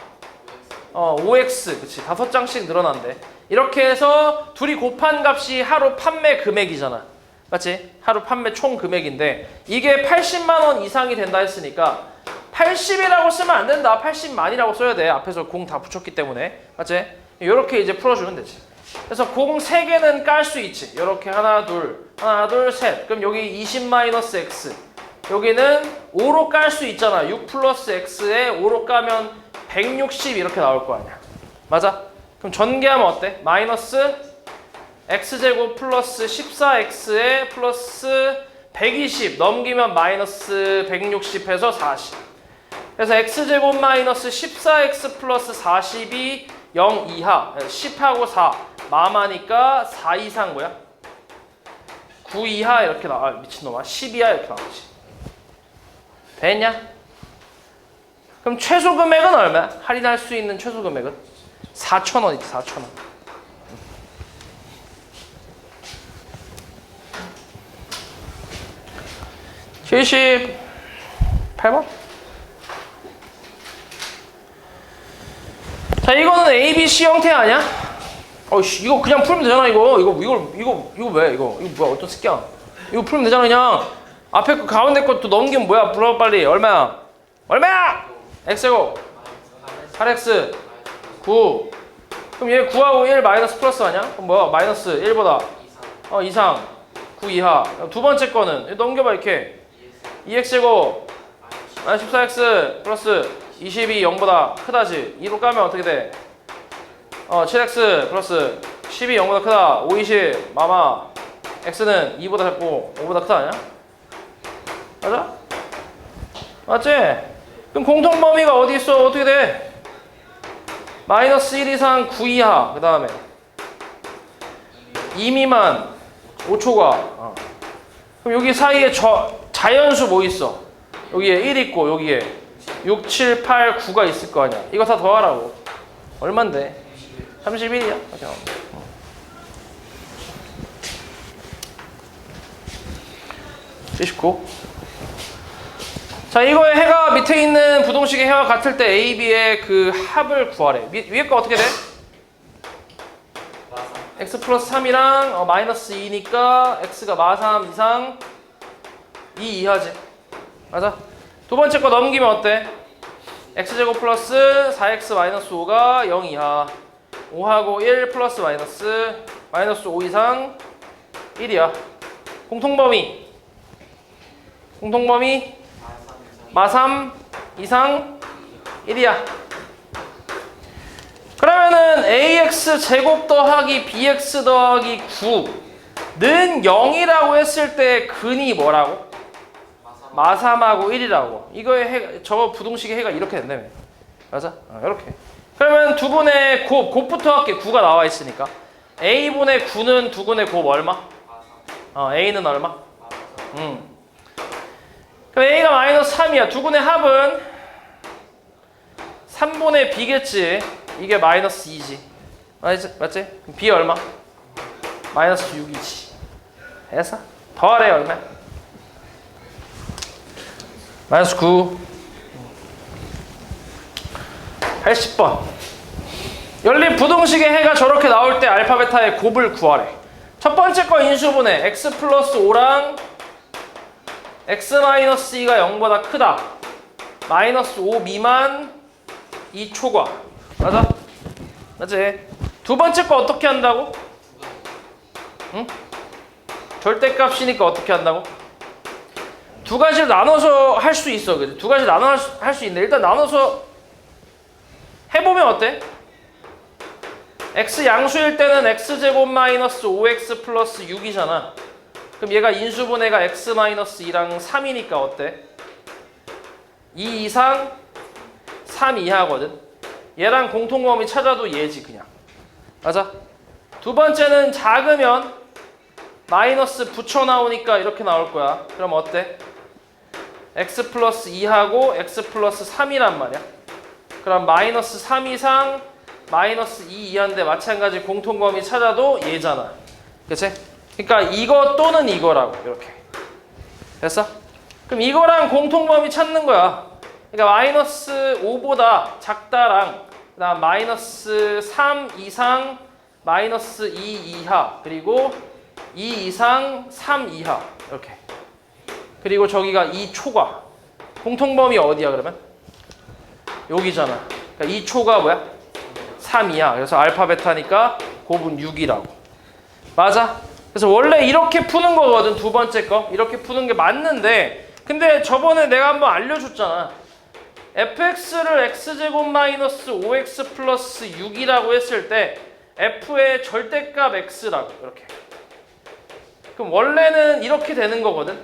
5X. 그치. 5장씩 늘어난대. 이렇게 해서 둘이 곱한 값이 하루 판매 금액이잖아. 맞지? 하루 판매 총 금액인데 이게 80만원 이상이 된다 했으니까 80이라고 쓰면 안 된다. 80만이라고 써야 돼. 앞에서 공 다 붙였기 때문에. 맞지? 이렇게 이제 풀어주면 되지. 그래서 공 3개는 깔 수 있지. 이렇게 하나, 둘, 셋. 그럼 여기 20 마이너스 X. 여기는 5로 깔 수 있잖아. 6 플러스 X에 5로 까면 160 이렇게 나올 거 아니야. 맞아? 그럼 전개하면 어때? 마이너스 X제곱 플러스 14X에 플러스 120 넘기면 마이너스 160 해서 40. 그래서 X제곱 마이너스 14X 플러스 40이 0 이하. 10하고 4 마마니까 4 이상 뭐야? 9 이하 이렇게 나와. 미친놈아. 10 이하 이렇게 나오지. 됐냐? 그럼 최소 금액은 얼마야? 할인할 수 있는 최소 금액은? 4,000원이지. 4,000원. 78번? 자, 이거는 ABC 형태 아니야? 이거 그냥 풀면 되잖아. 이거 왜? 이거 뭐야? 어떤 새끼야? 이거 풀면 되잖아. 그냥 앞에 거 가운데 것도 넘기면 뭐야? 불러 빨리. 얼마야? X제곱 8X 9. 그럼 얘 9하고 1 마이너스 플러스 아니야? 그럼 뭐야? 마이너스 1보다 이상 9 이하. 두 번째 거는 넘겨봐 이렇게. 2X제곱 14X 플러스 20이 0보다 크다지. 2로 까면 어떻게 돼? 7X 플러스 10이 0보다 크다. 5, 20 마마. X는 2보다 작고 5보다 크다 아니야? 맞아? 맞지? 그럼 공통범위가 어디 있어? 어떻게 돼? 마이너스 1 이상 9 이하. 그 다음에 2 미만 5초가. 그럼 여기 사이에 자연수 뭐 있어? 여기에 1 있고 여기에 6, 7, 8, 9가 있을 거 아니야. 이거 다 더하라고. 얼만데? 31이야. 이렇게 나오면. 79. 자, 이거의 해가 밑에 있는 부동식의 해와 같을 때 A, B의 그 합을 구하래. 위에 거 어떻게 돼? x 플러스 3이랑 마이너스 2니까 x가 마3 이상 2 이하지. 맞아? 두 번째 거 넘기면 어때? x제곱 플러스 4x 마이너스 5가 0 이하. 5하고 1 플러스 마이너스 5 이상 1이야. 공통범위 마3 이상 1이야. 그러면은 ax 제곱 더하기 bx 더하기 9는 0이라고 했을 때 근이 뭐라고? 마3하고 1이라고. 이거의 해, 저 부동식의 해가 이렇게 된다며. 맞아? 이렇게. 그러면 두분의 곱부터 할게. 9가 나와 있으니까. a분의 9는 두분의 곱 얼마? a는 얼마? 그럼 a가 마이너스 3이야. 두분의 합은 3분의 b겠지. 이게 마이너스 2지. 맞지? 그럼 b 얼마? 마이너스 6이지. 해서 더하래 얼마? 마이너스 9. 80번. 연립 부동식의 해가 저렇게 나올 때 알파 베타의 곱을 구하래. 첫 번째 거 인수분해 x 플러스 5랑 x 마이너스 2가 0보다 크다. 마이너스 5 미만 2 초과. 맞아? 맞지? 두 번째 거 어떻게 한다고? 응? 절대값이니까 어떻게 한다고? 두 가지를 나눠서 할 수 있어. 그치? 두 가지 나눠서 할 수 있는데 일단 나눠서 해보면 어때? x 양수일 때는 x제곱 마이너스 5x 플러스 6이잖아. 그럼 얘가 인수분해가 x 마이너스 2랑 3이니까 어때? 2 이상 3 이하거든. 얘랑 공통범위 찾아도 얘지 그냥. 맞아? 두 번째는 작으면 마이너스 붙여 나오니까 이렇게 나올 거야. 그럼 어때? x 플러스 2하고 x 플러스 3이란 말이야. 그럼 마이너스 3 이상 마이너스 2 이하인데 마찬가지 공통범위 찾아도 얘잖아. 그치? 그러니까 이거 또는 이거라고. 이렇게. 됐어? 그럼 이거랑 공통범위 찾는 거야. 그러니까 마이너스 5보다 작다랑 그다음 마이너스 3 이상 마이너스 2 이하 그리고 2 이상 3 이하 이렇게. 그리고 저기가 2 초과. 공통범위 어디야 그러면? 여기잖아. 그러니까 2 초가 뭐야? 3 이하. 그래서 알파 베타니까 곱은 6이라고. 맞아? 그래서 원래 이렇게 푸는 거거든. 두 번째 거. 이렇게 푸는 게 맞는데 근데 저번에 내가 한번 알려줬잖아. fx를 x제곱 마이너스 5x 플러스 6이라고 했을 때 f의 절대값 x라고 이렇게. 그럼 원래는 이렇게 되는 거거든.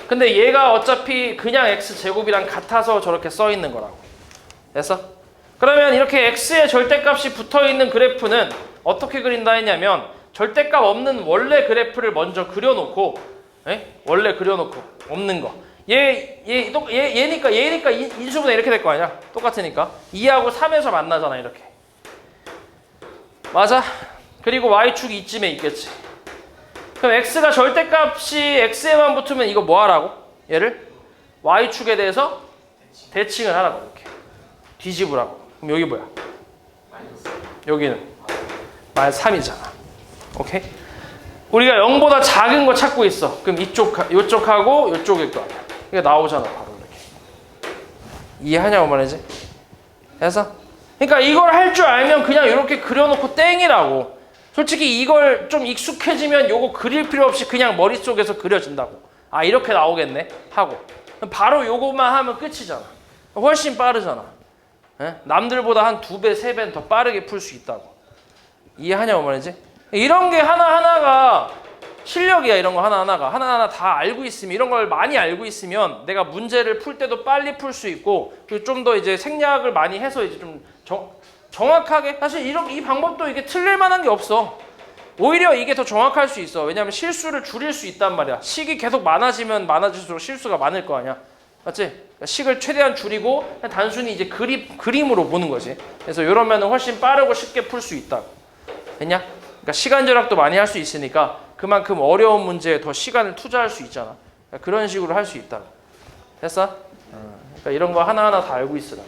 근데 얘가 어차피 그냥 x제곱이랑 같아서 저렇게 써 있는 거라고. 됐어? 그러면 이렇게 x의 절대값이 붙어있는 그래프는 어떻게 그린다 했냐면 절대값 없는 원래 그래프를 먼저 그려놓고 원래 그려놓고 없는 거 얘니까 인수분해 이렇게 될 거 아니야. 똑같으니까 2하고 3에서 만나잖아 이렇게. 맞아? 그리고 y축이 이쯤에 있겠지. 그럼 x가 절대값이 x에만 붙으면 이거 뭐 하라고? 얘를 y축에 대해서 대칭을 하라고. 이렇게 뒤집으라고. 그럼 여기 뭐야? 여기는 마이너스 3이잖아. 오케이? 우리가 0보다 작은 거 찾고 있어. 그럼 이쪽하고 이쪽일 거 아니야. 이게 나오잖아 바로 이렇게. 이해하냐고 말이지? 그래서 그러니까 이걸 할 줄 알면 그냥 이렇게 그려놓고 땡이라고. 솔직히 이걸 좀 익숙해지면 요거 그릴 필요 없이 그냥 머릿속에서 그려진다고. 아 이렇게 나오겠네 하고 바로 요거만 하면 끝이잖아. 훨씬 빠르잖아. 남들보다 한 2배, 3배는 더 빠르게 풀 수 있다고. 이해하냐고 말이지? 이런 게 하나하나가 실력이야. 이런 거 하나하나 다 알고 있으면, 이런 걸 많이 알고 있으면 내가 문제를 풀 때도 빨리 풀 수 있고, 그리고 좀 더 이제 생략을 많이 해서 이제 좀 정확하게 사실 이 방법도 이게 틀릴 만한 게 없어. 오히려 이게 더 정확할 수 있어. 왜냐하면 실수를 줄일 수 있단 말이야. 식이 계속 많아지면 많아질수록 실수가 많을 거 아니야. 맞지? 그러니까 식을 최대한 줄이고 그냥 단순히 이제 그림으로 보는 거지. 그래서 이러면 훨씬 빠르고 쉽게 풀 수 있다. 됐냐? 그러니까 시간 절약도 많이 할 수 있으니까 그만큼 어려운 문제에 더 시간을 투자할 수 있잖아. 그러니까 그런 식으로 할 수 있다. 됐어? 그러니까 이런 거 하나하나 다 알고 있으라.